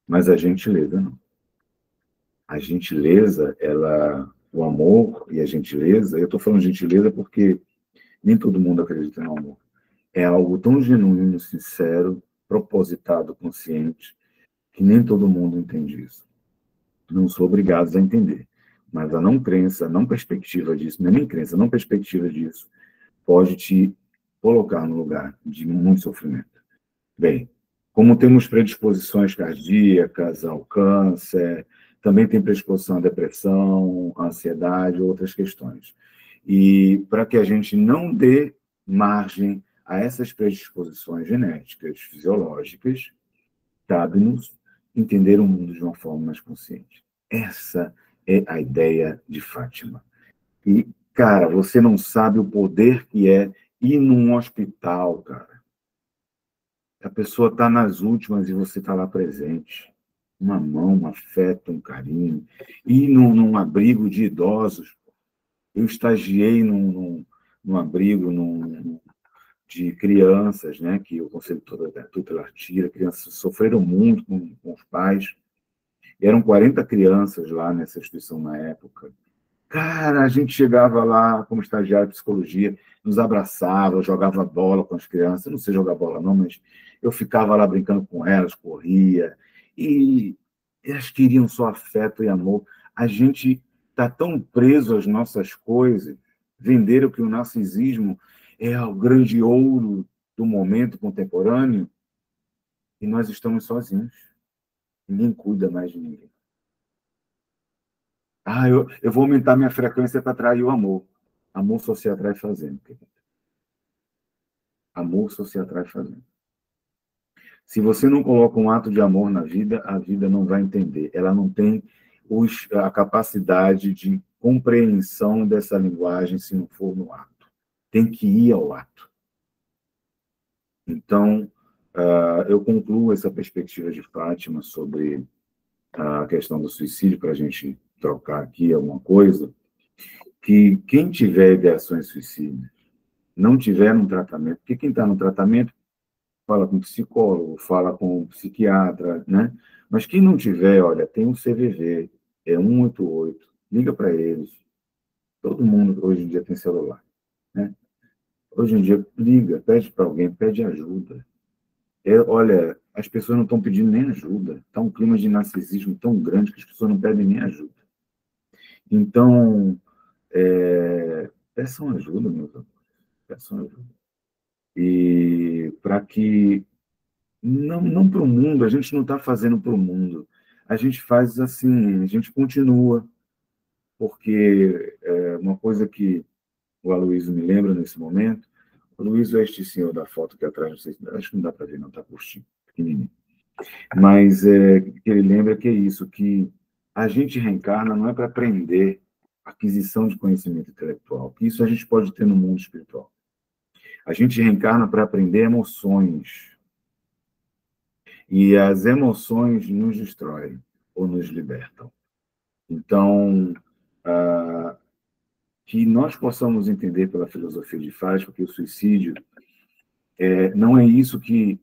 mas a gentileza não. A gentileza, o amor e a gentileza, eu estou falando gentileza porque nem todo mundo acredita no amor. É algo tão genuíno, sincero, propositado, consciente, que nem todo mundo entende isso. Não sou obrigado a entender. Mas a não crença, a não perspectiva disso, não é nem crença, a não perspectiva disso, pode te colocar no lugar de muito sofrimento. Bem, como temos predisposições cardíacas ao câncer, também tem predisposição à depressão, à ansiedade, outras questões. E para que a gente não dê margem a essas predisposições genéticas, fisiológicas, cabe-nos entender o mundo de uma forma mais consciente. Essa é a ideia de Fátima. E, cara, você não sabe o poder que é ir num hospital, cara. A pessoa está nas últimas e você está lá presente. Uma mão, um afeto, um carinho. Ir num abrigo de idosos. Eu estagiei num abrigo de crianças, né, que o Conselho Tutelar tira. Crianças sofreram muito com os pais. Eram 40 crianças lá nessa instituição na época. Cara, a gente chegava lá como estagiário de psicologia, nos abraçava, jogava bola com as crianças. Eu não sei jogar bola não, mas eu ficava lá brincando com elas, corria. E elas queriam só afeto e amor. A gente está tão preso às nossas coisas, venderam que o narcisismo é o grande ouro do momento contemporâneo, e nós estamos sozinhos. Ninguém cuida mais de ninguém. Eu vou aumentar minha frequência para atrair o amor. Amor só se atrai fazendo. Amor só se atrai fazendo. Se você não coloca um ato de amor na vida, a vida não vai entender. Ela não tem a capacidade de compreensão dessa linguagem se não for no ato. Tem que ir ao ato. Então, eu concluo essa perspectiva de Fátima sobre a questão do suicídio, para a gente trocar aqui alguma coisa, que quem tiver ideações suicidas, não tiver um tratamento, porque quem está no tratamento fala com psicólogo, fala com psiquiatra, né? Mas quem não tiver, olha, tem um CVV, é 188, liga para eles. Todo mundo hoje em dia tem celular, né? Hoje em dia, liga, pede para alguém, pede ajuda. Olha, as pessoas não estão pedindo nem ajuda. Está um clima de narcisismo tão grande que as pessoas não pedem nem ajuda. Então, peçam ajuda, meus amores. Peçam ajuda. E para que... Não para o mundo, a gente não está fazendo para o mundo. A gente faz assim, a gente continua. Porque uma coisa que o Aloysio me lembra nesse momento, o Aloysio é este senhor da foto aqui atrás, não sei, acho que não dá para ver, não, está curtinho, pequenininho. Mas que ele lembra que é isso, que a gente reencarna não é para aprender aquisição de conhecimento intelectual, que isso a gente pode ter no mundo espiritual. A gente reencarna para aprender emoções. E as emoções nos destroem ou nos libertam. Então, que nós possamos entender pela filosofia de Fátima que o suicídio não é isso que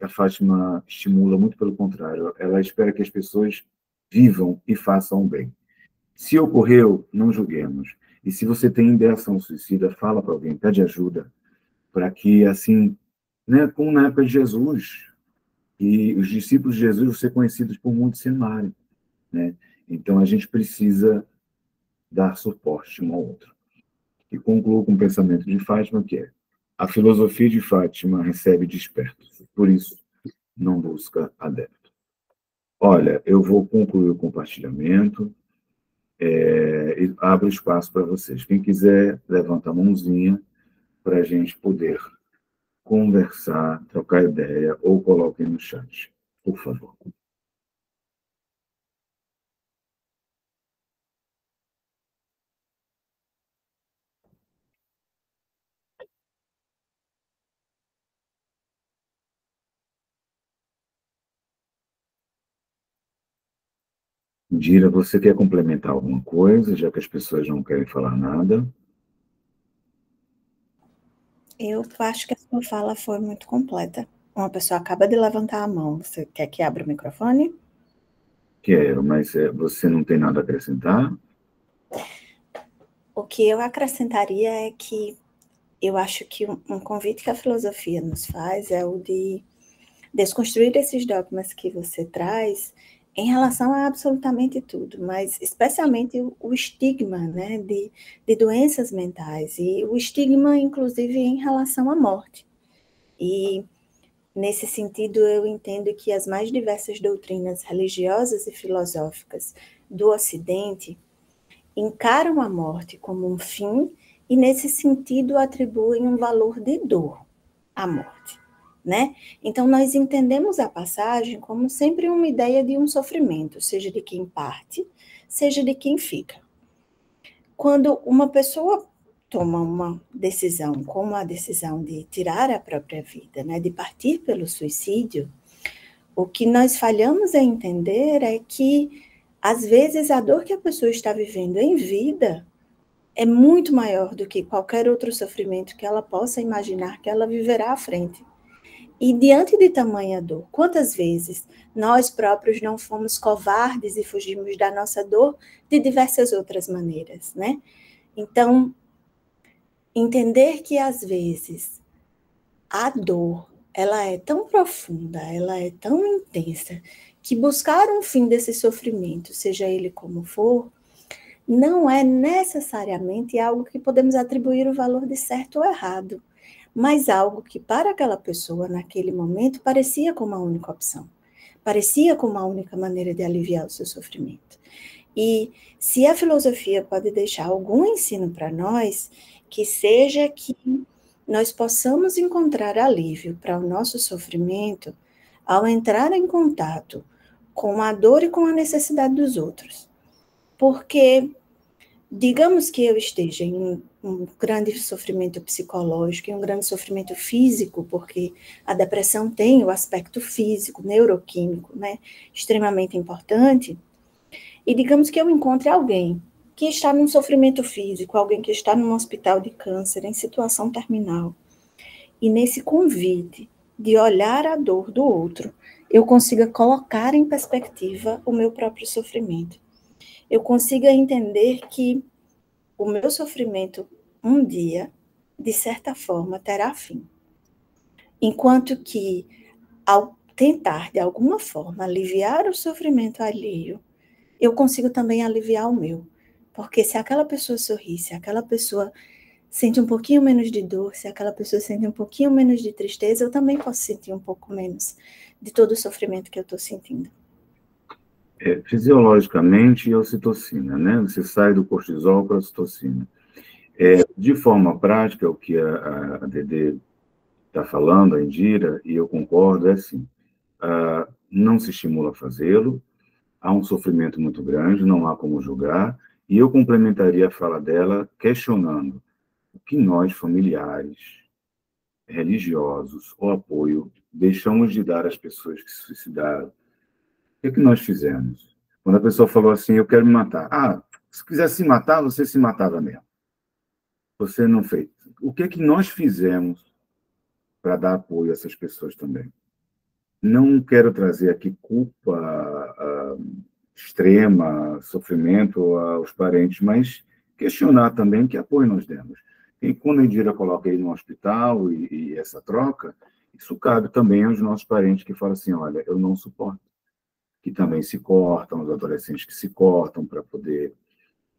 a Fátima estimula, muito pelo contrário. Ela espera que as pessoas vivam e façam o bem. Se ocorreu, não julguemos. E se você tem ideação suicida, fala para alguém, pede ajuda, para que, assim, né, como na época de Jesus, e os discípulos de Jesus vão ser conhecidos por muitos se amarem, né? Então, a gente precisa dar suporte um ao outro. E concluo com o pensamento de Fátima, que é: a filosofia de Fátima recebe despertos, por isso não busca adepto. Olha, eu vou concluir o compartilhamento e abro espaço para vocês. Quem quiser, levanta a mãozinha para a gente poder conversar, trocar ideia, ou coloquem no chat, por favor. Dira, você quer complementar alguma coisa, já que as pessoas não querem falar nada? Eu acho que a sua fala foi muito completa. Uma pessoa acaba de levantar a mão. Você quer que abra o microfone? Quero, mas você não tem nada a acrescentar? O que eu acrescentaria é que eu acho que um convite que a filosofia nos faz é o de desconstruir esses dogmas que você traz em relação a absolutamente tudo, mas especialmente o estigma, né, de doenças mentais, e o estigma, inclusive, em relação à morte. E, nesse sentido, eu entendo que as mais diversas doutrinas religiosas e filosóficas do Ocidente encaram a morte como um fim e, nesse sentido, atribuem um valor de dor à morte, né? Então, nós entendemos a passagem como sempre uma ideia de um sofrimento, seja de quem parte, seja de quem fica. Quando uma pessoa toma uma decisão, como a decisão de tirar a própria vida, né, de partir pelo suicídio, o que nós falhamos a entender é que, às vezes, a dor que a pessoa está vivendo em vida é muito maior do que qualquer outro sofrimento que ela possa imaginar que ela viverá à frente. E diante de tamanha dor, quantas vezes nós próprios não fomos covardes e fugimos da nossa dor de diversas outras maneiras, né? Então, entender que às vezes a dor, ela é tão profunda, ela é tão intensa, que buscar um fim desse sofrimento, seja ele como for, não é necessariamente algo que podemos atribuir o valor de certo ou errado, mas algo que para aquela pessoa, naquele momento, parecia como a única opção, parecia como a única maneira de aliviar o seu sofrimento. E se a filosofia pode deixar algum ensino para nós, que seja que nós possamos encontrar alívio para o nosso sofrimento ao entrar em contato com a dor e com a necessidade dos outros. Porque, digamos que eu esteja em um grande sofrimento psicológico, em um grande sofrimento físico, porque a depressão tem o aspecto físico, neuroquímico, né, extremamente importante, e digamos que eu encontre alguém que está num sofrimento físico, alguém que está num hospital de câncer, em situação terminal, e nesse convite de olhar a dor do outro, eu consiga colocar em perspectiva o meu próprio sofrimento. Eu consiga entender que o meu sofrimento, um dia, de certa forma, terá fim. Enquanto que, ao tentar, de alguma forma, aliviar o sofrimento alheio, eu consigo também aliviar o meu. Porque se aquela pessoa sorri, se aquela pessoa sente um pouquinho menos de dor, se aquela pessoa sente um pouquinho menos de tristeza, eu também posso sentir um pouco menos de todo o sofrimento que eu estou sentindo. Fisiologicamente, é ocitocina, né? Você sai do cortisol para a ocitocina. De forma prática, o que a Dedê está falando, a Indira, e eu concordo, é assim, não se estimula a fazê-lo, há um sofrimento muito grande, não há como julgar, e eu complementaria a fala dela questionando o que nós, familiares, religiosos ou apoio, deixamos de dar às pessoas que se suicidaram. O que nós fizemos? Quando a pessoa falou assim, eu quero me matar. Se quiser se matar, você se matava mesmo. Você não fez. O que nós fizemos para dar apoio a essas pessoas também? Não quero trazer aqui culpa extrema, sofrimento aos parentes, mas questionar também que apoio nós demos. E quando a Indira coloca ele no hospital e essa troca, isso cabe também aos nossos parentes que falam assim, olha, eu não suporto. Que também se cortam, os adolescentes que se cortam para poder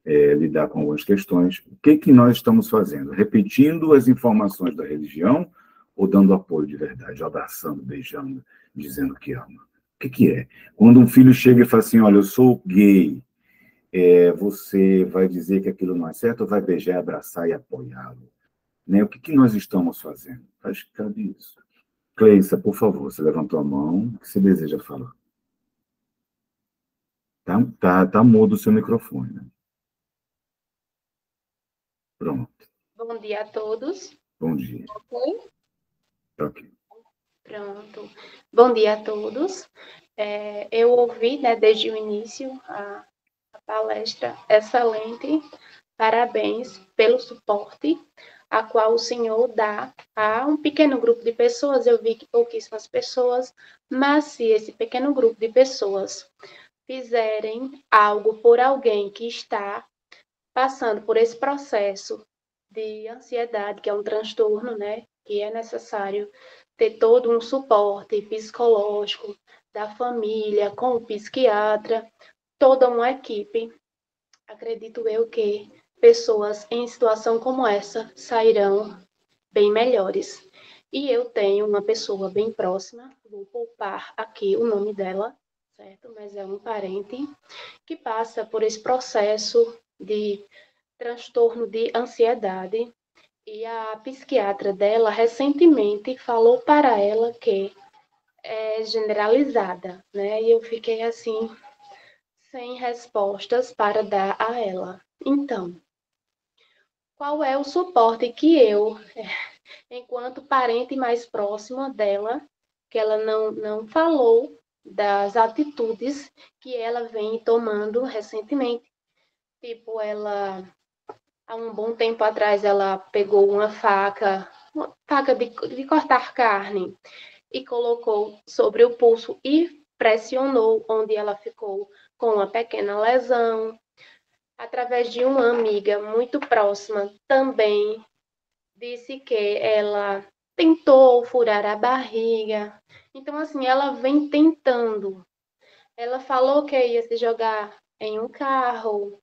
lidar com algumas questões. O que nós estamos fazendo? Repetindo as informações da religião ou dando apoio de verdade, abraçando, beijando, dizendo que ama? O que é? Quando um filho chega e fala assim, olha, eu sou gay, você vai dizer que aquilo não é certo ou vai beijar, abraçar e apoiá-lo? Né? O que nós estamos fazendo? Acho que cabe isso. Cleissa, por favor, você levantou a mão, o que você deseja falar? Tá mudo o seu microfone, né? Pronto. Bom dia a todos. Bom dia. Ok? Ok. Pronto. Bom dia a todos. Eu ouvi, né, desde o início a palestra excelente. Parabéns pelo suporte a qual o senhor dá a um pequeno grupo de pessoas. Eu vi que pouquíssimas pessoas, mas se esse pequeno grupo de pessoas fizerem algo por alguém que está passando por esse processo de ansiedade, que é um transtorno, né, que é necessário ter todo um suporte psicológico da família, com o psiquiatra, toda uma equipe. Acredito eu que pessoas em situação como essa sairão bem melhores. E eu tenho uma pessoa bem próxima, vou poupar aqui o nome dela, certo? Mas é um parente que passa por esse processo de transtorno de ansiedade. E a psiquiatra dela recentemente falou para ela que é generalizada, né? E eu fiquei assim, sem respostas para dar a ela. Então, qual é o suporte que eu, enquanto parente mais próxima dela, que ela não falou das atitudes que ela vem tomando recentemente? Tipo, ela, há um bom tempo atrás, ela pegou uma faca de cortar carne, e colocou sobre o pulso e pressionou, onde ela ficou com uma pequena lesão. Através de uma amiga muito próxima, também disse que ela tentou furar a barriga. Então, assim, ela vem tentando. Ela falou que ia se jogar em um carro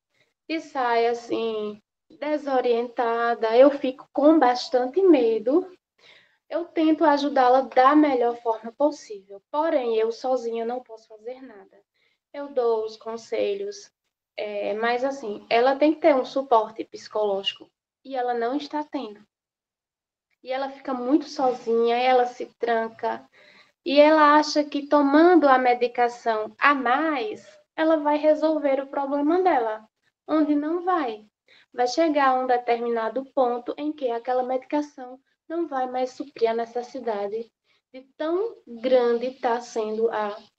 e sai assim, desorientada. Eu fico com bastante medo. Eu tento ajudá-la da melhor forma possível, porém, eu sozinha não posso fazer nada. Eu dou os conselhos, mas assim, ela tem que ter um suporte psicológico e ela não está tendo. e ela fica muito sozinha, ela se tranca, e ela acha que tomando a medicação a mais, ela vai resolver o problema dela, onde não vai. Vai chegar a um determinado ponto em que aquela medicação não vai mais suprir a necessidade de tão grande está sendo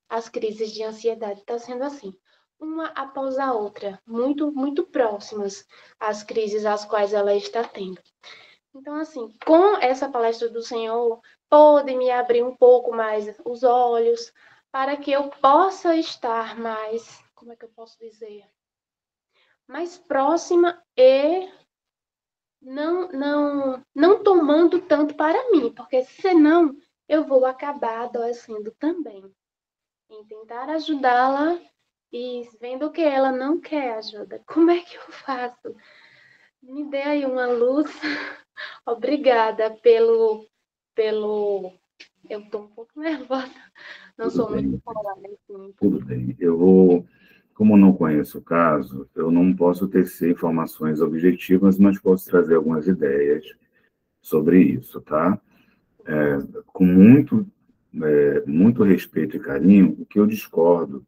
as crises de ansiedade, está sendo assim, uma após a outra, muito, muito próximas às crises às quais ela está tendo. Então, assim, com essa palestra do Senhor, pode me abrir um pouco mais os olhos para que eu possa estar mais, como é que eu posso dizer? Mais próxima e não tomando tanto para mim, porque senão eu vou acabar adoecendo também. Em tentar ajudá-la e vendo que ela não quer ajuda. Como é que eu faço? Me dê aí uma luz. Obrigada pelo... Eu estou um pouco nervosa. Não sou muito falada. Tudo bem. Eu vou... Como não conheço o caso, eu não posso tecer informações objetivas, mas posso trazer algumas ideias sobre isso, tá? Com muito respeito e carinho, o que eu discordo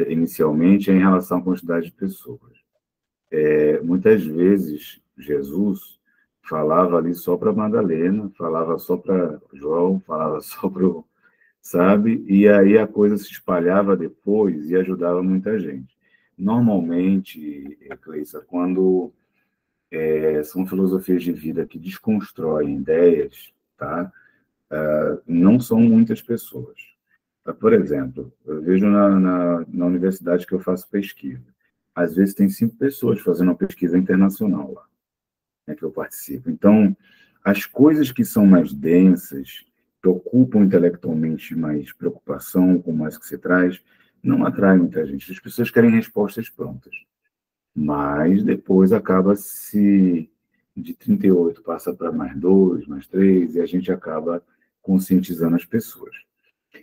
inicialmente é em relação à quantidade de pessoas. Muitas vezes, Jesus falava ali só para Madalena, falava só para João, falava só para o... Sabe? E aí a coisa se espalhava depois e ajudava muita gente. Normalmente, Cleissa, quando são filosofias de vida que desconstroem ideias, tá? Não são muitas pessoas. Por exemplo, eu vejo na universidade que eu faço pesquisa. Às vezes tem 5 pessoas fazendo uma pesquisa internacional lá, né, que eu participo. Então, as coisas que são mais densas, que ocupam intelectualmente mais preocupação, como as que você traz, não atraem muita gente. As pessoas querem respostas prontas. Mas depois de 38 passa para mais 2, mais 3, e a gente acaba conscientizando as pessoas.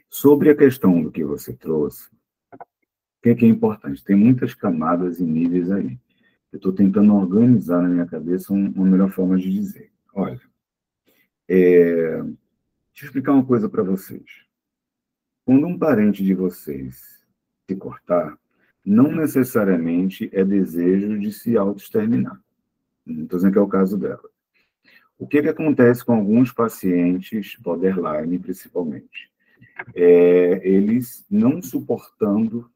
Sobre a questão do que você trouxe, o que é importante? Tem muitas camadas e níveis aí. Eu estou tentando organizar na minha cabeça uma melhor forma de dizer. Olha, deixa eu explicar uma coisa para vocês. Quando um parente de vocês se cortar, não necessariamente é desejo de se autoexterminar. Não estou dizendo que é o caso dela. O que acontece com alguns pacientes, borderline principalmente? Eles não suportando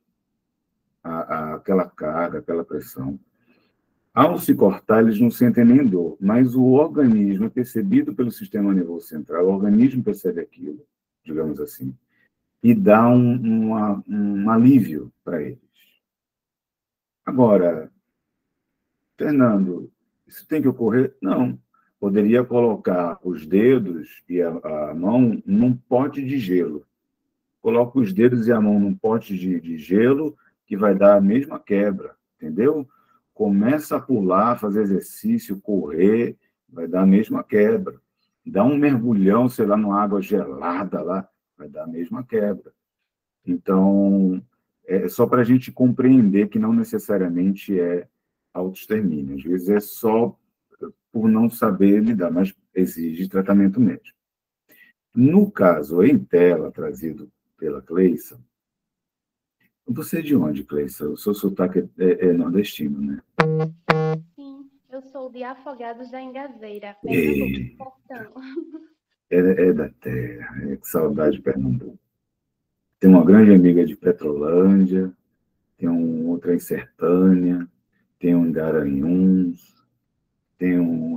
aquela carga, aquela pressão. Ao se cortar, eles não sentem nem dor, mas o organismo é percebido pelo sistema nervoso central, o organismo percebe aquilo, digamos assim, e dá um alívio para eles. Agora, Fernando, isso tem que ocorrer? Não. Poderia colocar os dedos e a mão num pote de gelo. Coloca os dedos e a mão num pote de gelo, que vai dar a mesma quebra, entendeu? Começa a pular, fazer exercício, correr, vai dar a mesma quebra. Dá um mergulhão, sei lá, numa água gelada lá, vai dar a mesma quebra. Então, é só para a gente compreender que não necessariamente é autoextermínio. Às vezes é só por não saber lidar, mas exige tratamento médico. No caso em tela, trazido pela Cleissa, você é de onde, Cleissa? O seu sotaque é nordestino, né? Sim, eu sou de Afogados da Engazeira, Pernambuco. É da terra, que saudade de Pernambuco. Tem uma grande amiga de Petrolândia, tem outra em Sertânia, tem um em Garanhuns,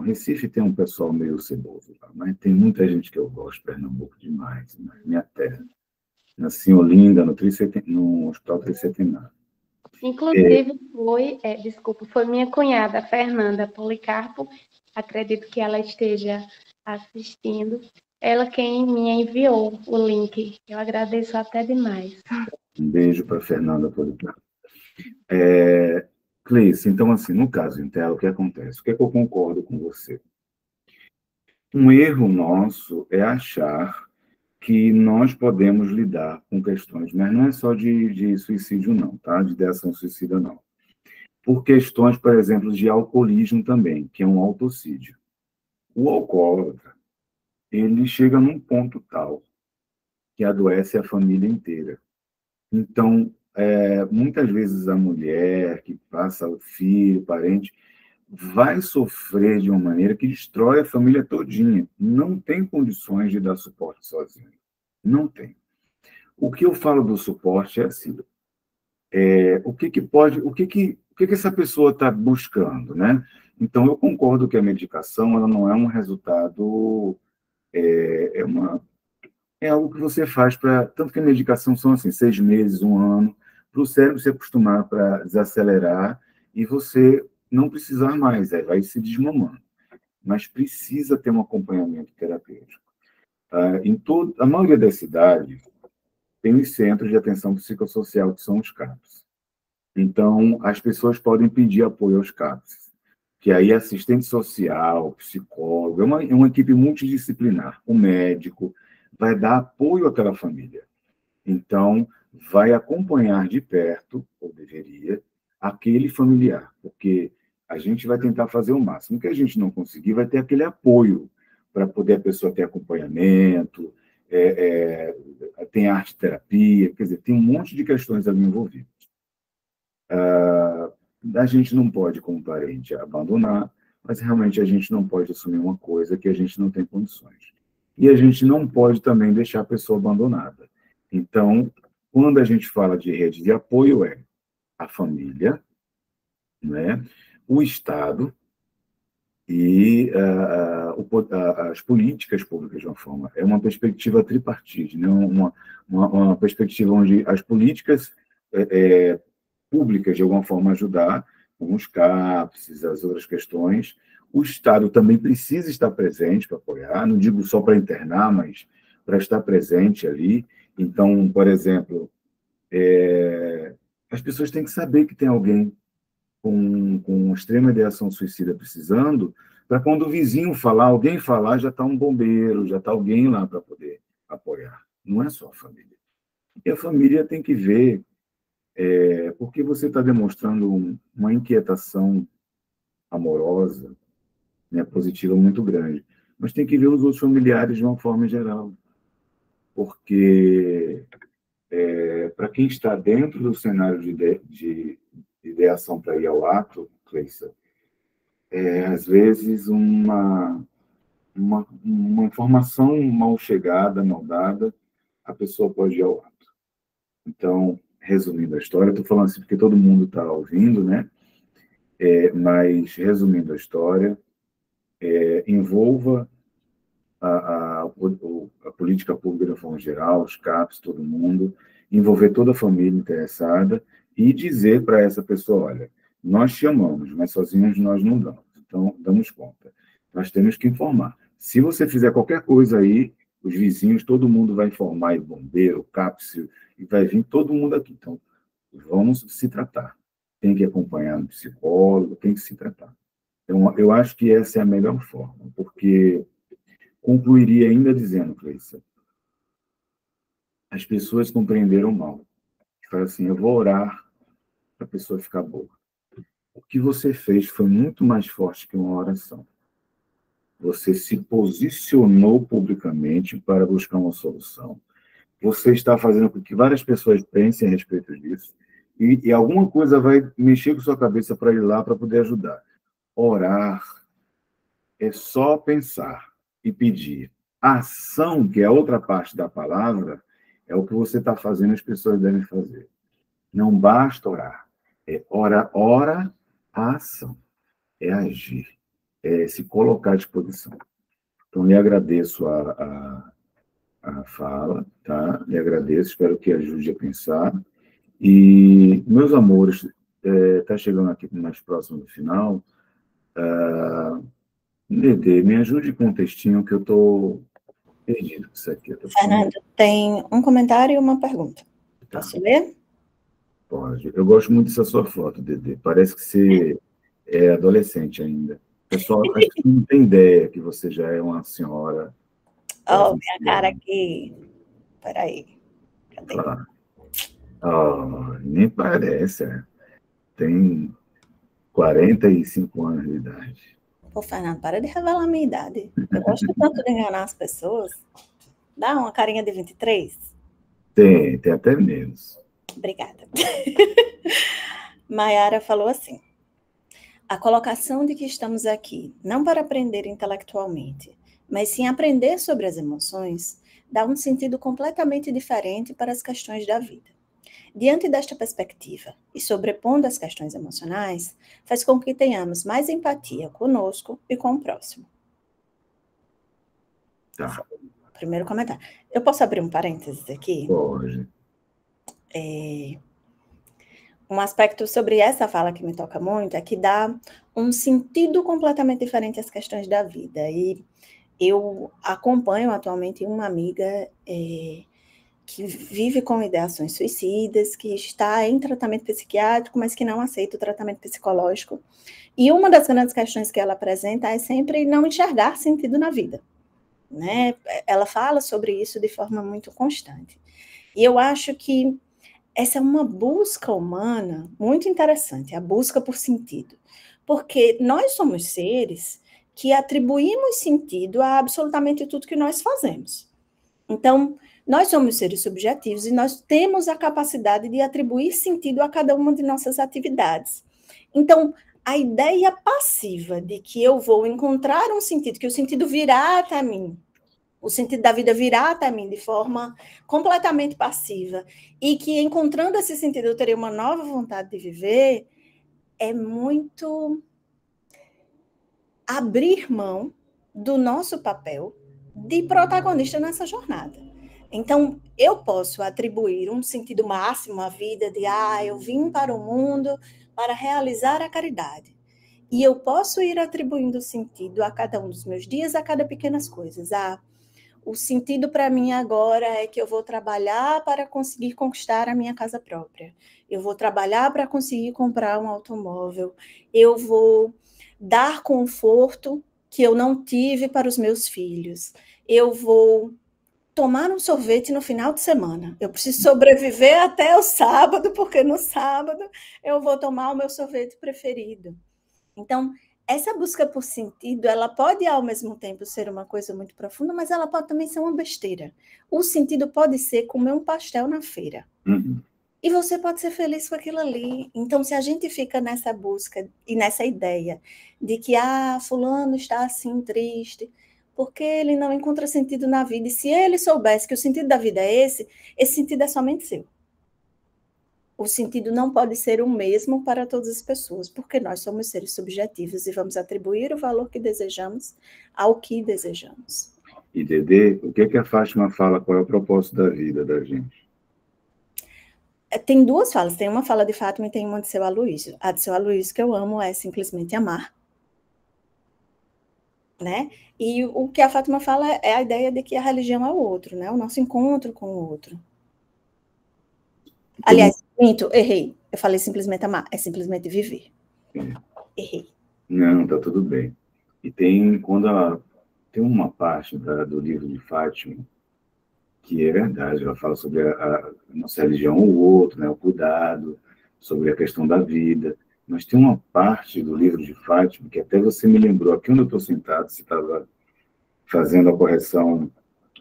Recife tem um pessoal meio ceboso lá, mas tem muita gente que eu gosto de Pernambuco demais, né? Minha terra. Nasci em Olinda, no Hospital Tricentenário. Inclusive, foi minha cunhada, Fernanda Policarpo, acredito que ela esteja assistindo, ela quem me enviou o link. Eu agradeço até demais. Um beijo para Fernanda Policarpo. Cleice, então, assim, no caso em tela, o que acontece? O que é que eu concordo com você? Um erro nosso é achar que nós podemos lidar com questões, mas não é só de suicídio, não, tá? De ideação suicida, não. Por questões, por exemplo, de alcoolismo também, que é um autocídio. O alcoólatra, ele chega num ponto tal que adoece a família inteira. Então, muitas vezes a mulher que passa o filho, o parente, vai sofrer de uma maneira que destrói a família todinha. Não tem condições de dar suporte sozinho. Não tem. O que eu falo do suporte é assim, o que essa pessoa está buscando, né? Então, eu concordo que a medicação ela não é um resultado, é algo que você faz para, tanto que a medicação são assim, 6 meses, 1 ano, para o cérebro se acostumar para desacelerar e você não precisar mais, vai se desmamando. Mas precisa ter um acompanhamento terapêutico. A maioria das cidades tem os centros de atenção psicossocial, que são os CAPs. Então, as pessoas podem pedir apoio aos CAPs, que aí é assistente social, psicólogo, é uma equipe multidisciplinar. O médico vai dar apoio àquela família. Então, vai acompanhar de perto, ou deveria, aquele familiar, porque a gente vai tentar fazer o máximo. O que a gente não conseguir, vai ter aquele apoio para poder a pessoa ter acompanhamento, tem arte-terapia, quer dizer, tem um monte de questões ali envolvidas. A gente não pode, como parente, abandonar, mas realmente a gente não pode assumir uma coisa que a gente não tem condições. E a gente não pode também deixar a pessoa abandonada. Então, quando a gente fala de rede de apoio, a família, né, o Estado e as políticas públicas de uma forma. É uma perspectiva tripartite, né, uma perspectiva onde as políticas públicas, de alguma forma, ajudar, como os CAPs, as outras questões. O Estado também precisa estar presente para apoiar, não digo só para internar, mas para estar presente ali. Então, por exemplo, as pessoas têm que saber que tem alguém com extrema ideação suicida precisando, para quando o vizinho falar, alguém falar, já está um bombeiro, já está alguém lá para poder apoiar. Não é só a família. E a família tem que ver porque você está demonstrando uma inquietação amorosa, né, positiva muito grande. Mas tem que ver os outros familiares de uma forma geral. Porque, para quem está dentro do cenário de ideação para ir ao ato, Cleissa, às vezes uma informação mal chegada, mal dada, a pessoa pode ir ao ato. Então, resumindo a história, estou falando assim porque todo mundo está ouvindo, né? Mas, resumindo a história, envolva a política pública de forma geral, os CAPs, todo mundo, envolver toda a família interessada e dizer para essa pessoa, olha, nós te amamos, mas sozinhos nós não damos, então damos conta. Nós temos que informar. Se você fizer qualquer coisa aí, os vizinhos, todo mundo vai informar, o bombeiro, o CAPS, e vai vir todo mundo aqui. Então, vamos se tratar. Tem que acompanhar um psicólogo, tem que se tratar. Então, eu acho que essa é a melhor forma, porque concluiria ainda dizendo, Cleissa, as pessoas compreenderam mal. Falaram assim, eu vou orar para a pessoa ficar boa. O que você fez foi muito mais forte que uma oração. Você se posicionou publicamente para buscar uma solução. Você está fazendo com que várias pessoas pensem a respeito disso e alguma coisa vai mexer com sua cabeça para ir lá para poder ajudar. Orar é só pensar e pedir. A ação, que é a outra parte da palavra, é o que você está fazendo, as pessoas devem fazer. Não basta orar. Ora a ação. É agir. É se colocar à disposição. Então, lhe agradeço a fala, tá? Lhe agradeço, espero que ajude a pensar. E, meus amores, está chegando aqui mais próximo do final. Dedê, me ajude com um textinho que eu estou perdido com isso aqui. Fernando, tem um comentário e uma pergunta. Tá. Posso ler? Pode. Eu gosto muito dessa sua foto, Dedê. Parece que você é adolescente ainda. O pessoal acho que não tem ideia que você já é uma senhora. Oh, minha cara aqui. Peraí. Cadê? Nem parece. Tem 45 anos de idade. Ô, Fernando, para de revelar a minha idade. Eu gosto tanto de enganar as pessoas. Dá uma carinha de 23? Tem até menos. Obrigada. Maiara falou assim: a colocação de que estamos aqui, não para aprender intelectualmente, mas sim aprender sobre as emoções, dá um sentido completamente diferente para as questões da vida. Diante desta perspectiva, e sobrepondo as questões emocionais, faz com que tenhamos mais empatia conosco e com o próximo. Tá. Primeiro comentário. Eu posso abrir um parênteses aqui? Pode. Um aspecto sobre essa fala que me toca muito é que dá um sentido completamente diferente às questões da vida. E eu acompanho atualmente uma amiga que vive com ideações suicidas, que está em tratamento psiquiátrico, mas que não aceita o tratamento psicológico. E uma das grandes questões que ela apresenta é sempre não enxergar sentido na vida, né? Ela fala sobre isso de forma muito constante. E eu acho que essa é uma busca humana muito interessante, a busca por sentido. Porque nós somos seres que atribuímos sentido a absolutamente tudo que nós fazemos. Então, nós somos seres subjetivos e nós temos a capacidade de atribuir sentido a cada uma de nossas atividades. Então, a ideia passiva de que eu vou encontrar um sentido, que o sentido virá até mim, o sentido da vida virá até mim de forma completamente passiva, e que encontrando esse sentido eu terei uma nova vontade de viver, é muito abrir mão do nosso papel de protagonista nessa jornada. Então, eu posso atribuir um sentido máximo à vida de, eu vim para o mundo para realizar a caridade. E eu posso ir atribuindo sentido a cada um dos meus dias, a cada pequenas coisas. O sentido para mim agora é que eu vou trabalhar para conseguir conquistar a minha casa própria. Eu vou trabalhar para conseguir comprar um automóvel. Eu vou dar conforto que eu não tive para os meus filhos. Eu vou tomar um sorvete no final de semana. Eu preciso sobreviver até o sábado, porque no sábado eu vou tomar o meu sorvete preferido. Então, essa busca por sentido, ela pode ao mesmo tempo ser uma coisa muito profunda, mas ela pode também ser uma besteira. O sentido pode ser comer um pastel na feira. Uhum. E você pode ser feliz com aquilo ali. Então, se a gente fica nessa busca e nessa ideia de que, fulano está assim triste, porque ele não encontra sentido na vida. E se ele soubesse que o sentido da vida é esse sentido é somente seu. O sentido não pode ser o mesmo para todas as pessoas, porque nós somos seres subjetivos e vamos atribuir o valor que desejamos ao que desejamos. E, Dedê, o que a Fátima fala? Qual é o propósito da vida da gente? Tem duas falas. Tem uma fala de Fátima e tem uma de seu Aloysio. A de seu Aloysio que eu amo é simplesmente amar. Né? E o que a Fátima fala é a ideia de que a religião é o outro, né? O nosso encontro com o outro. Aliás, minto, errei. Eu falei simplesmente amar, é simplesmente viver. Errei. Não, tá tudo bem. E tem uma parte do livro de Fátima que é verdade, ela fala sobre a nossa religião ou o outro, né? O cuidado, sobre a questão da vida. Mas tem uma parte do livro de Fátima que até você me lembrou, aqui onde eu estou sentado, você estava fazendo a correção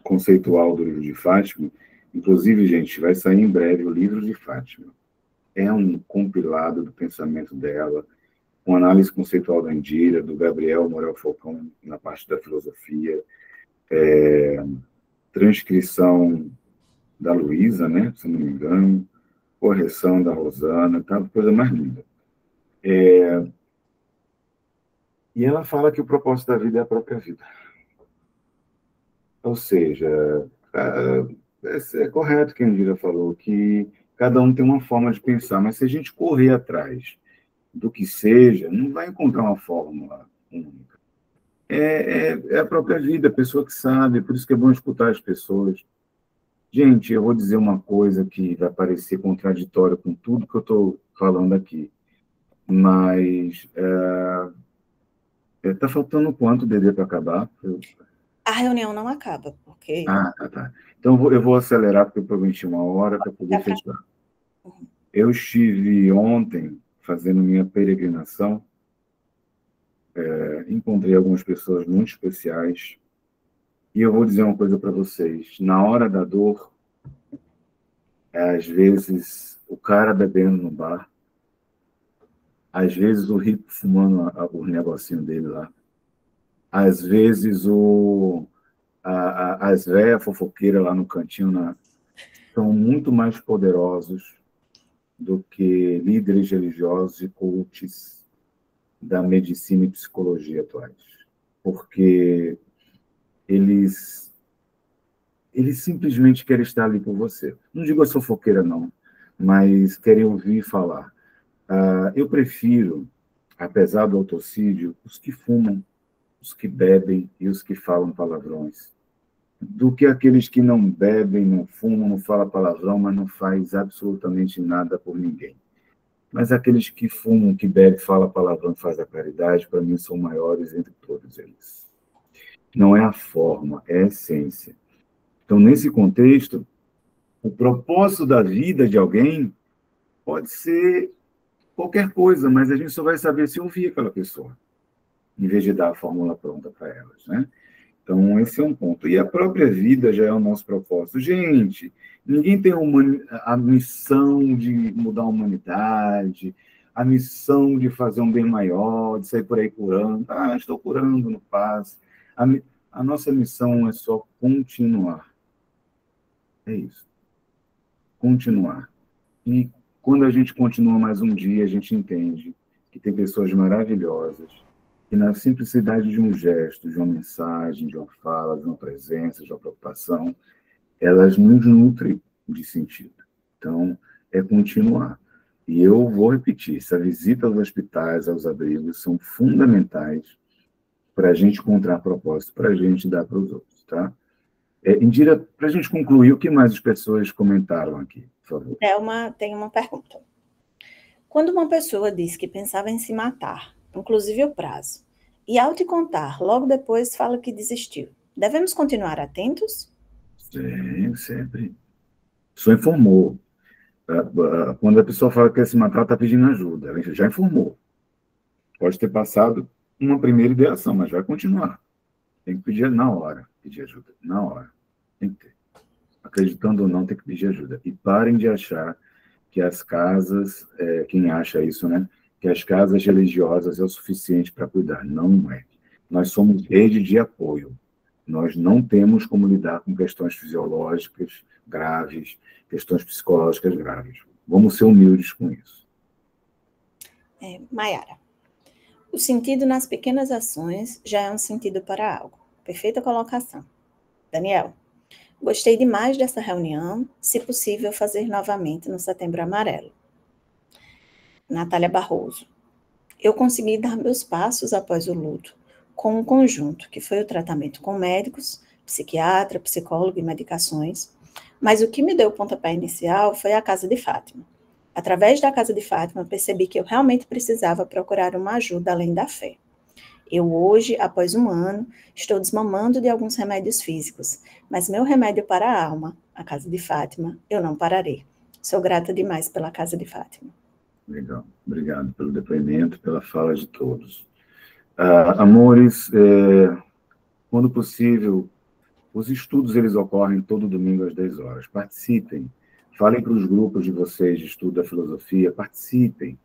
conceitual do livro de Fátima. Inclusive, gente, vai sair em breve o livro de Fátima. É um compilado do pensamento dela, com análise conceitual da Indira, do Gabriel Morel Falcão, na parte da filosofia, transcrição da Luísa, né, se não me engano, correção da Rosana, tá? Coisa mais linda. E ela fala que o propósito da vida é a própria vida. Ou seja, é correto que a Indira falou, que cada um tem uma forma de pensar, mas se a gente correr atrás do que seja, não vai encontrar uma fórmula única. É a própria vida, a pessoa que sabe, por isso que é bom escutar as pessoas. Gente, eu vou dizer uma coisa que vai parecer contraditória com tudo que eu estou falando aqui, mas está faltando quanto, Dedê, para acabar? A reunião não acaba, porque... Tá. Então, eu vou acelerar, porque eu prometi 1 hora para poder fechar. Eu estive ontem fazendo minha peregrinação encontrei algumas pessoas muito especiais, e eu vou dizer uma coisa para vocês. Na hora da dor, às vezes, o cara bebendo no bar, às vezes o rico fumando o negocinho dele lá, às vezes as velhas fofoqueiras lá no cantinho são muito mais poderosos do que líderes religiosos e coaches da medicina e psicologia atuais. Porque eles simplesmente querem estar ali por você. Não digo a fofoqueira, não, mas querem ouvir falar. Eu prefiro, apesar do autocídio, os que fumam, os que bebem e os que falam palavrões, do que aqueles que não bebem, não fumam, não falam palavrão, mas não faz absolutamente nada por ninguém. Mas aqueles que fumam, que bebem, falam palavrão, fazem a caridade, para mim são maiores entre todos eles. Não é a forma, é a essência. Então, nesse contexto, o propósito da vida de alguém pode ser qualquer coisa, mas a gente só vai saber se ouvir aquela pessoa, em vez de dar a fórmula pronta para elas, né? Então, esse é um ponto. E a própria vida já é o nosso propósito. Gente, ninguém tem a missão de mudar a humanidade, a missão de fazer um bem maior, de sair por aí curando. Estou curando no paz. A nossa missão é só continuar. É isso. Continuar. E quando a gente continua mais um dia, a gente entende que tem pessoas maravilhosas, que na simplicidade de um gesto, de uma mensagem, de uma fala, de uma presença, de uma preocupação, elas nos nutrem de sentido. Então, é continuar. E eu vou repetir, essa visita aos hospitais, aos abrigos, são fundamentais para a gente encontrar propósito, para a gente dar para os outros, tá? Indira, para a gente concluir, o que mais as pessoas comentaram aqui, por favor? Tem uma pergunta. Quando uma pessoa diz que pensava em se matar, inclusive o prazo, e ao te contar, logo depois fala que desistiu, devemos continuar atentos? Sim, sempre. Só informou. Quando a pessoa fala que quer se matar, está pedindo ajuda. Ela já informou. Pode ter passado uma primeira ideação, mas vai continuar. Tem que pedir na hora, pedir ajuda. Na hora. Tem que ter. Acreditando ou não, tem que pedir ajuda. E parem de achar que as casas, quem acha isso, né? Que as casas religiosas é o suficiente para cuidar. Não é. Nós somos rede de apoio. Nós não temos como lidar com questões fisiológicas graves, questões psicológicas graves. Vamos ser humildes com isso. Maiara, o sentido nas pequenas ações já é um sentido para algo. Perfeita colocação. Daniel, gostei demais dessa reunião, se possível fazer novamente no Setembro Amarelo. Natália Barroso, eu consegui dar meus passos após o luto, com um conjunto, que foi o tratamento com médicos, psiquiatra, psicólogo e medicações, mas o que me deu o pontapé inicial foi a Casa de Fátima. Através da Casa de Fátima, percebi que eu realmente precisava procurar uma ajuda além da fé. Eu hoje, após um ano, estou desmamando de alguns remédios físicos, mas meu remédio para a alma, a Casa de Fátima, eu não pararei. Sou grata demais pela Casa de Fátima. Legal. Obrigado pelo depoimento, pela fala de todos. Amores, quando possível, os estudos eles ocorrem todo domingo às 10 horas. Participem. Falem para os grupos de vocês de estudo da filosofia. Participem.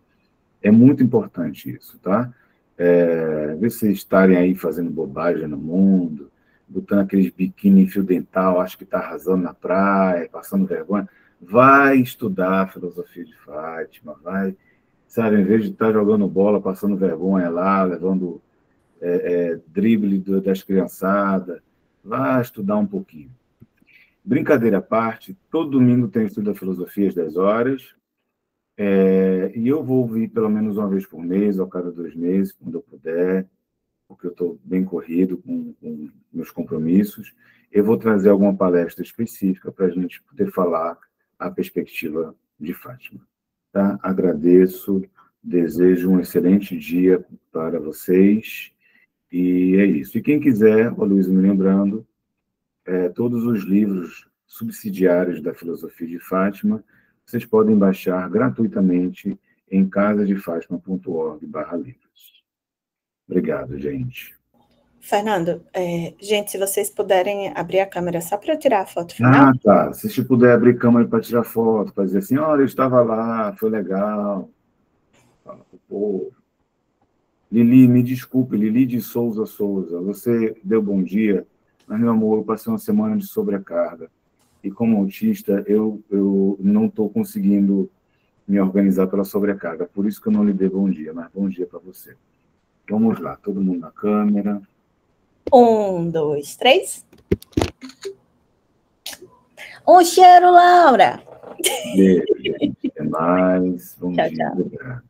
É muito importante isso, tá? Ver vocês estarem aí fazendo bobagem no mundo, botando aqueles biquíni em fio dental, acho que está arrasando na praia, passando vergonha. Vai estudar a filosofia de Fátima, vai, sabe, em vez de estar jogando bola, passando vergonha lá, levando drible das criançadas, vá estudar um pouquinho. Brincadeira à parte, todo domingo tem estudo da filosofia às 10 horas, e eu vou ouvir pelo menos uma vez por mês, ou a cada 2 meses, quando eu puder, porque eu estou bem corrido com meus compromissos. Eu vou trazer alguma palestra específica para a gente poder falar a perspectiva de Fátima. Tá? Agradeço, desejo um excelente dia para vocês, e é isso. E quem quiser, o Luiz me lembrando, todos os livros subsidiários da filosofia de Fátima, vocês podem baixar gratuitamente em casadefátima.org/livros. Obrigado, gente. Fernando, gente, se vocês puderem abrir a câmera só para eu tirar a foto final. Ah, tá. Se você puder abrir a câmera para tirar foto, para dizer assim, olha, eu estava lá, foi legal. Fala pro povo. Lili, me desculpe, Lili de Souza Souza, você deu bom dia, mas, meu amor, eu passei uma semana de sobrecarga. E como autista, eu não estou conseguindo me organizar pela sobrecarga. Por isso que eu não lhe dei bom dia, mas bom dia para você. Vamos lá, todo mundo na câmera. 1, 2, 3. Um cheiro, Laura! Beijo, gente. Até mais. Bom Tchau, dia. tchau. Obrigado.